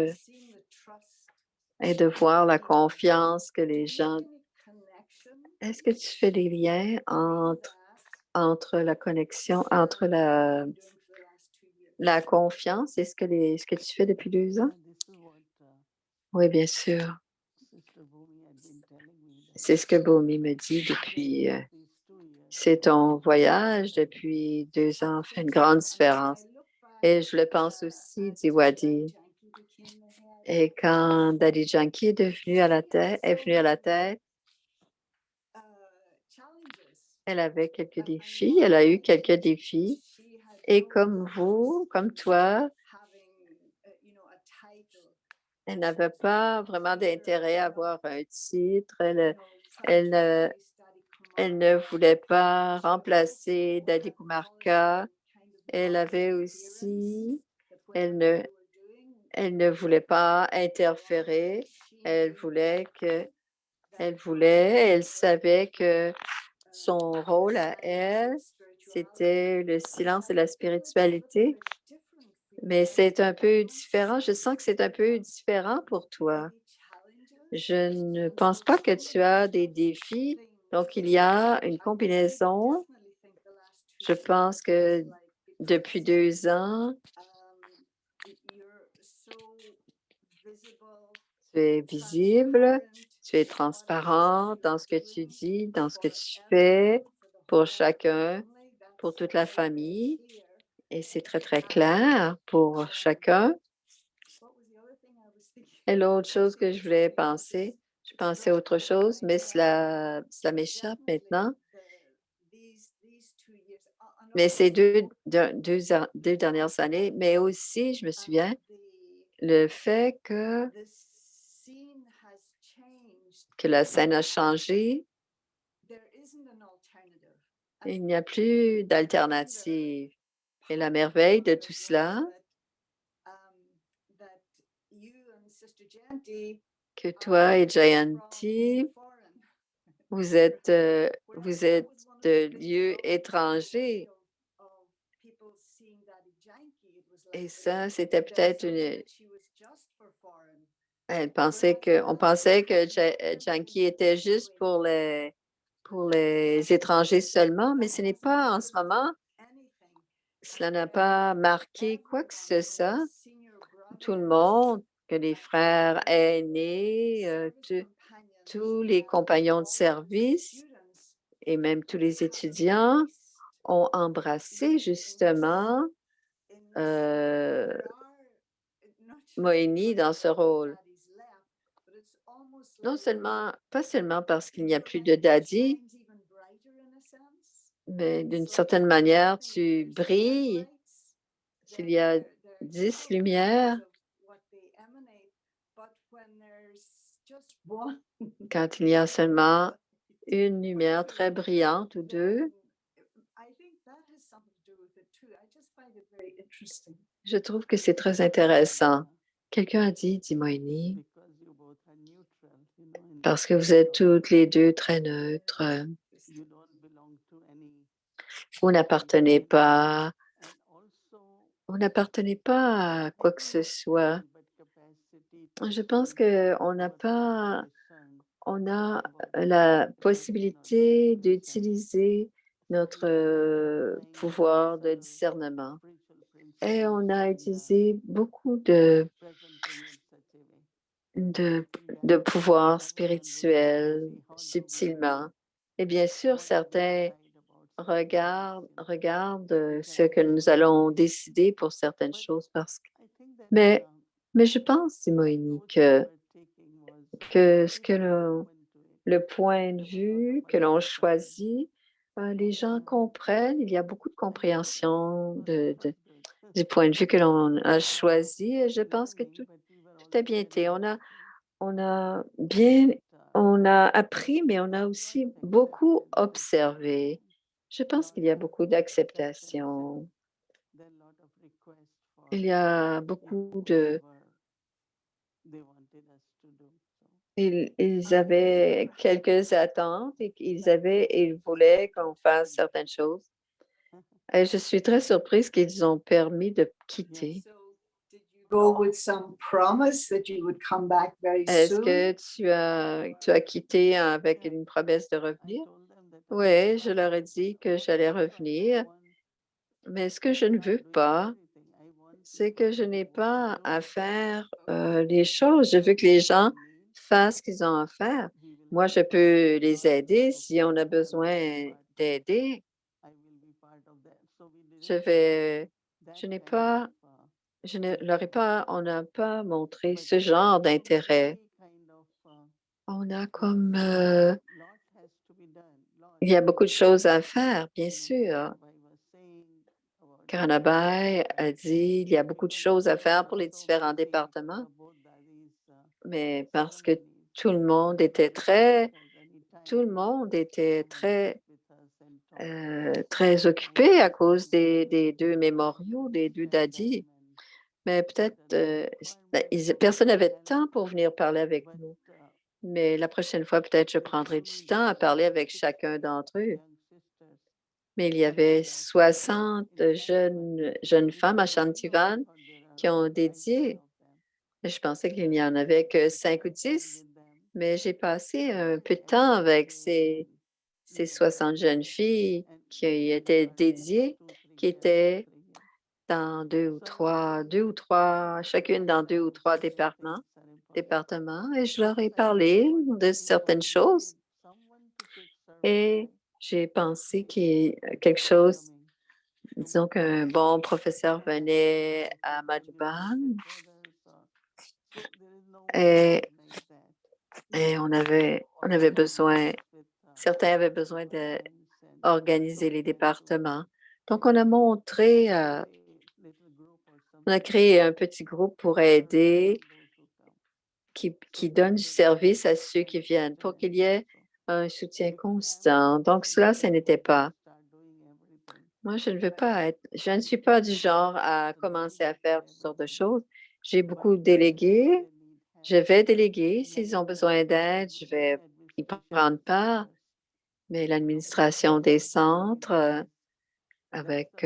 et de voir la confiance que les gens. Est-ce que tu fais des liens entre la connexion, entre la confiance et ce que tu fais depuis 2 ans? Oui, bien sûr. C'est ce que Bomi me dit depuis. C'est ton voyage depuis 2 ans fait une grande différence. Et je le pense aussi, dit Wadi. Et quand Daddy Janki est venu à la tête, elle avait quelques défis, elle a eu quelques défis. Et comme vous, comme toi, elle n'avait pas vraiment d'intérêt à avoir un titre. Elle ne, elle ne voulait pas remplacer Daddy Kumarka. Elle avait aussi, elle ne voulait pas interférer. Elle savait que son rôle à elle, c'était le silence et la spiritualité. Mais c'est un peu différent. Je sens que c'est un peu différent pour toi. Je ne pense pas que tu as des défis. Donc, il y a une combinaison. Je pense que depuis 2 ans, tu es visible, tu es transparent dans ce que tu dis, dans ce que tu fais pour chacun, pour toute la famille. Et c'est très, très clair pour chacun. What was the other thing I was thinking? Et l'autre chose que je voulais It's penser, je it's pensais à autre rushed chose, by, mais but cela m'échappe maintenant. these 2 years, and Mais ces also deux dernières années, mais aussi, je me souviens, the le fait que the scene has changed. la scène a changé. There isn't an alternative. Il n'y a plus d'alternative. Et la merveille de tout cela, That you and Sister Jayanti que toi et are Jayanti, from foreign. vous êtes Whereas that de was one of the biggest lieux problems étrangers. of people seeing Daddy Janki. It was Et like ça, c'était they peut-être felt une... that she was just for foreign. On pensait que Janki était juste pour les étrangers seulement, mais ce n'est pas en ce moment. Cela n'a pas marqué quoi que ce soit. Tout le monde, que les frères aînés, tous les compagnons de service et même tous les étudiants ont embrassé justement Moini dans ce rôle. Non seulement, pas seulement parce qu'il n'y a plus de daddy, mais d'une certaine manière, tu brilles. S'il y a 10 lumières, quand il y a seulement une lumière très brillante ou deux, je trouve que c'est très intéressant. Quelqu'un a dit, Moini, parce que vous êtes toutes les deux très neutres. Vous n'appartenez pas, vous n'appartenez pas à quoi que ce soit. Je pense qu'on n'a pas, on a la possibilité d'utiliser notre pouvoir de discernement. Et on a utilisé beaucoup de pouvoir spirituel subtilement. Et bien sûr, certains regardent ce que nous allons décider pour certaines choses mais, mais je pense, Timoini, que ce que le point de vue que l'on choisit, les gens comprennent, il y a beaucoup de compréhension du point de vue que l'on a choisi. Et je pense que tout est bien été. On a bien, on a appris, mais on a aussi beaucoup observé. Je pense qu'il y a beaucoup d'acceptation. Il y a beaucoup ils avaient quelques attentes et ils voulaient qu'on fasse certaines choses. Et je suis très surprise qu'ils ont permis de quitter. Go with some promise that you would come back very Est-ce soon? que tu as quitté avec une promesse de revenir? Oui, je leur ai dit que j'allais revenir, mais ce que je ne veux pas, c'est que je n'ai pas à faire les choses. Je veux que les gens fassent ce qu'ils ont à faire. Moi, je peux les aider si on a besoin d'aider. Je n'ai pas, je ne leur ai pas, on n'a pas montré ce genre d'intérêt. On a comme, il y a beaucoup de choses à faire, bien sûr. Karanabai a dit, il y a beaucoup de choses à faire pour les différents départements, mais parce que tout le monde était très occupé à cause des deux mémoriaux, des deux daddies. Mais peut-être, personne n'avait de temps pour venir parler avec nous. Mais la prochaine fois, peut-être je prendrai du temps à parler avec chacun d'entre eux. Mais il y avait 60 jeunes femmes à Shantivan qui ont dédié. Je pensais qu'il n'y en avait que 5 ou 10, mais j'ai passé un peu de temps avec ces 60 jeunes filles qui étaient dédiées, qui étaient dans chacune dans 2 ou 3 départements, et je leur ai parlé de certaines choses. Et j'ai pensé qu'il y a quelque chose disons qu'un bon professeur venait à Madhuban et, et on avait besoin, certains avaient besoin d'organiser les départements. Donc, on a créé un petit groupe pour aider, qui donne du service à ceux qui viennent pour qu'il y ait un soutien constant. Donc, cela, ce n'était pas. Moi, je ne suis pas du genre à commencer à faire toutes sortes de choses. J'ai beaucoup délégué. Je vais déléguer. S'ils ont besoin d'aide, je vais y prendre part. Mais l'administration des centres, avec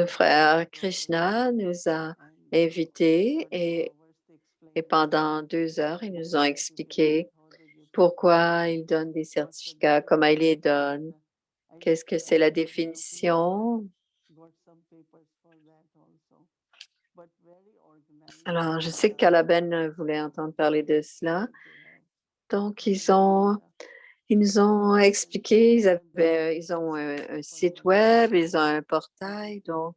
frère Krishna, nous a invités et pendant 2 heures, ils nous ont expliqué pourquoi ils donnent des certificats, comment ils les donnent, qu'est-ce que c'est la définition. Alors, je sais que Calaben voulait entendre parler de cela. Donc, ils nous ont expliqué, ils ont un site web, ils ont un portail, donc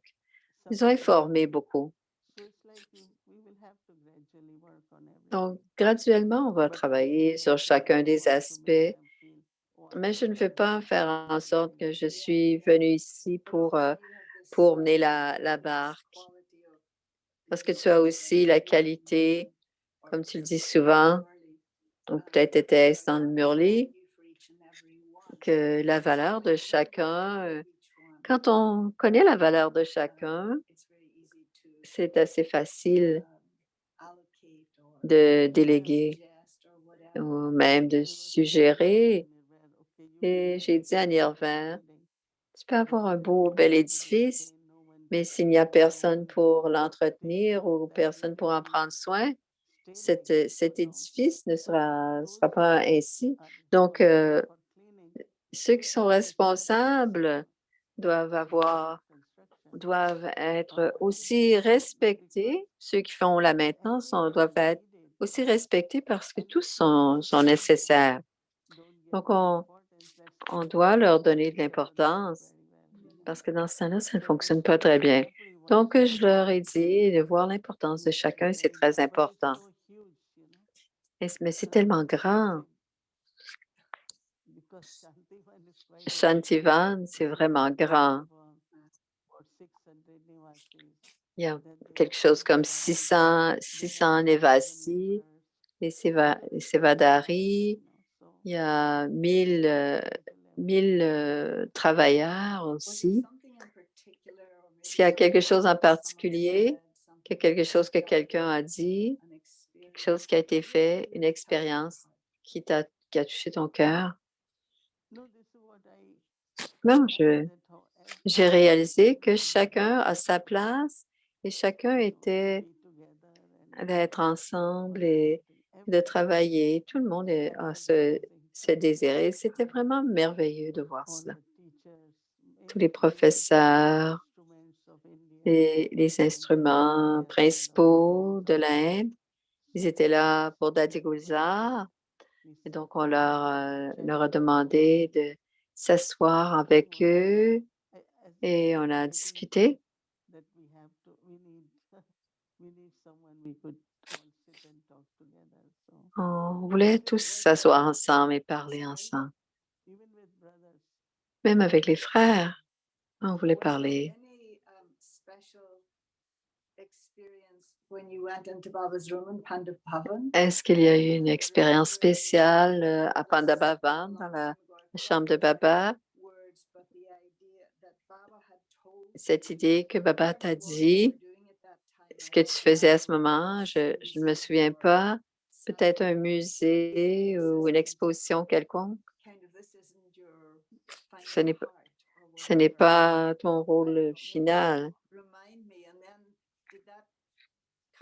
ils ont informé beaucoup. Donc, graduellement, on va travailler sur chacun des aspects, mais je ne veux pas faire en sorte que je suis venue ici pour mener la barque, parce que tu as aussi la qualité, comme tu le dis souvent, ou peut-être était-ce dans le Murli, que la valeur de chacun, quand on connaît la valeur de chacun, c'est assez facile de déléguer ou même de suggérer. Et j'ai dit à Nirvan, tu peux avoir un bel édifice, mais s'il n'y a personne pour l'entretenir ou personne pour en prendre soin, cet édifice ne sera pas ainsi. Donc, ceux qui sont responsables doivent être aussi respectés. Ceux qui font la maintenance doivent être aussi respectés parce que tous sont nécessaires. Donc, on doit leur donner de l'importance parce que dans ce temps-là, ça ne fonctionne pas très bien. Donc, je leur ai dit de voir l'importance de chacun, c'est très important. Mais c'est tellement grand. Shantivan, c'est vraiment grand. Il y a quelque chose comme 600 Nevasi, les Sevadari. Il y a 1000 travailleurs aussi. Est-ce qu'il y a quelque chose en particulier, quelque chose que quelqu'un a dit, quelque chose qui a été fait, une expérience qui a touché ton cœur? Non, j'ai réalisé que chacun a sa place et chacun était d'être ensemble et de travailler. Tout le monde a ce désir et c'était vraiment merveilleux de voir cela. Tous les professeurs, les instruments principaux de l'Inde, ils étaient là pour Dadi Gulzar. Et donc, on leur a demandé de s'asseoir avec eux et on a discuté. On voulait tous s'asseoir ensemble et parler ensemble. Même avec les frères, on voulait parler. Est-ce qu'il y a eu une expérience spéciale à Pandabhavan, dans la chambre de Baba? Cette idée que Baba t'a dit, ce que tu faisais à ce moment, je ne me souviens pas. Peut-être un musée ou une exposition quelconque. Ce n'est pas ton rôle final.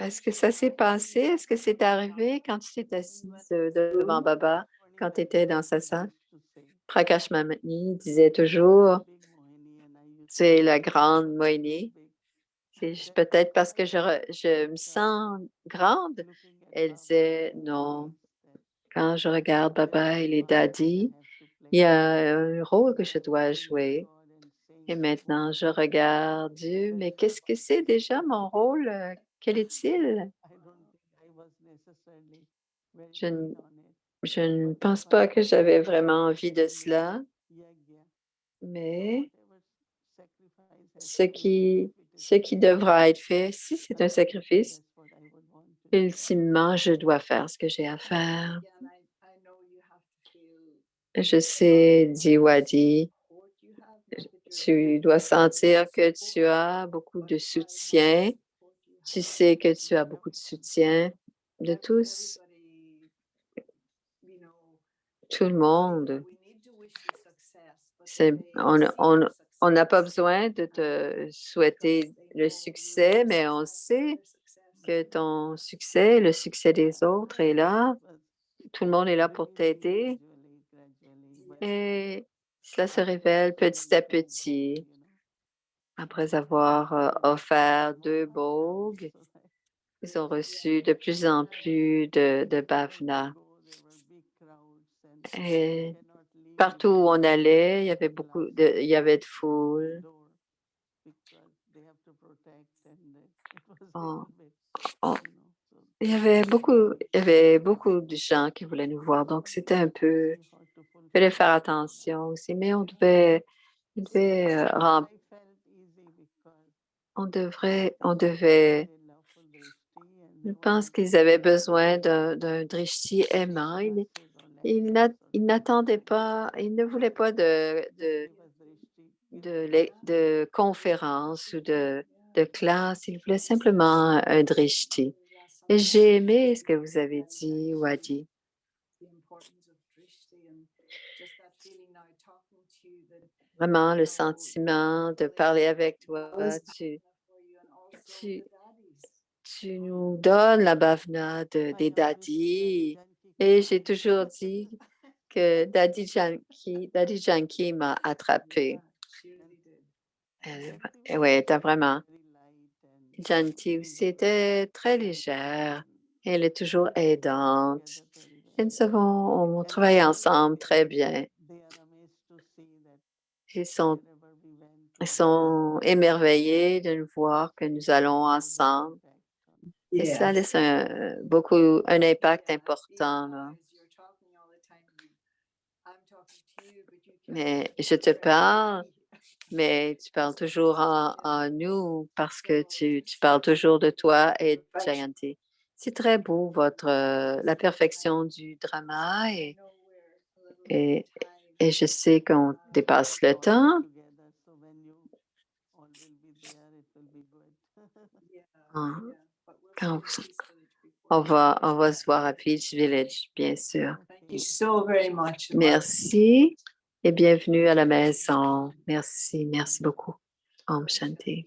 Est-ce que ça s'est passé? Est-ce que c'est arrivé quand tu t'es assise devant Baba, quand tu étais dans sa salle? Prakash Mamani disait toujours, c'est la grande Mohinie. C'est peut-être parce que je me sens grande. Elle disait, non, quand je regarde Baba et les daddies, Il y a un rôle que je dois jouer. Et maintenant, je regarde Dieu, mais qu'est-ce que c'est déjà mon rôle? Quel est-il? Je ne, je ne pense pas que j'avais vraiment envie de cela, mais ce qui devra être fait, si c'est un sacrifice, ultimement, je dois faire ce que j'ai à faire. Again, I know you have to feel Je sais, dit Wadi, support you have, not that you're tu dois sentir que tu as beaucoup de soutien. support you Tu sais que tu as beaucoup de soutien de tous, everybody, you know, tout le monde. we need to wish you success, but they see On n'a pas success besoin de te souhaiter le succès, mais on sait que ton succès, le succès des autres est là. Tout le monde est là pour t'aider et cela se révèle petit à petit. Après avoir offert 2 bogues, ils ont reçu de plus en plus de bhavna. Et partout où on allait, il y avait il y avait de foule. On- on- il y avait beaucoup de gens qui voulaient nous voir, donc c'était un peu, il fallait faire attention aussi, mais on devait, on devait, je pense qu'ils avaient besoin d'un drishti aimant. Ils n'attendaient pas, ils ne voulaient pas de conférence ou de classe, ils voulaient simplement un drishti. Et j'ai aimé ce que vous avez dit, Wadi. Vraiment le sentiment de parler avec toi. Tu, tu nous donnes la bhavna des dadis. Et j'ai toujours dit que Daddy Janki m'a attrapée. Oui, t'as vraiment. Janti aussi était très légère. Elle est toujours aidante. Et on travaille ensemble très bien. Ils sont émerveillés de nous voir que nous allons ensemble. Et ça laisse un impact important, là. Mais je te parle, mais tu parles toujours en nous parce que tu parles toujours de toi et de Jayanti. C'est très beau, la perfection du drama et, et je sais qu'on dépasse le temps. Ah, Quand on va se voir à Peach Village, bien sûr. Thank you so very much. Merci et bienvenue à la maison. Merci beaucoup. Om Shanti.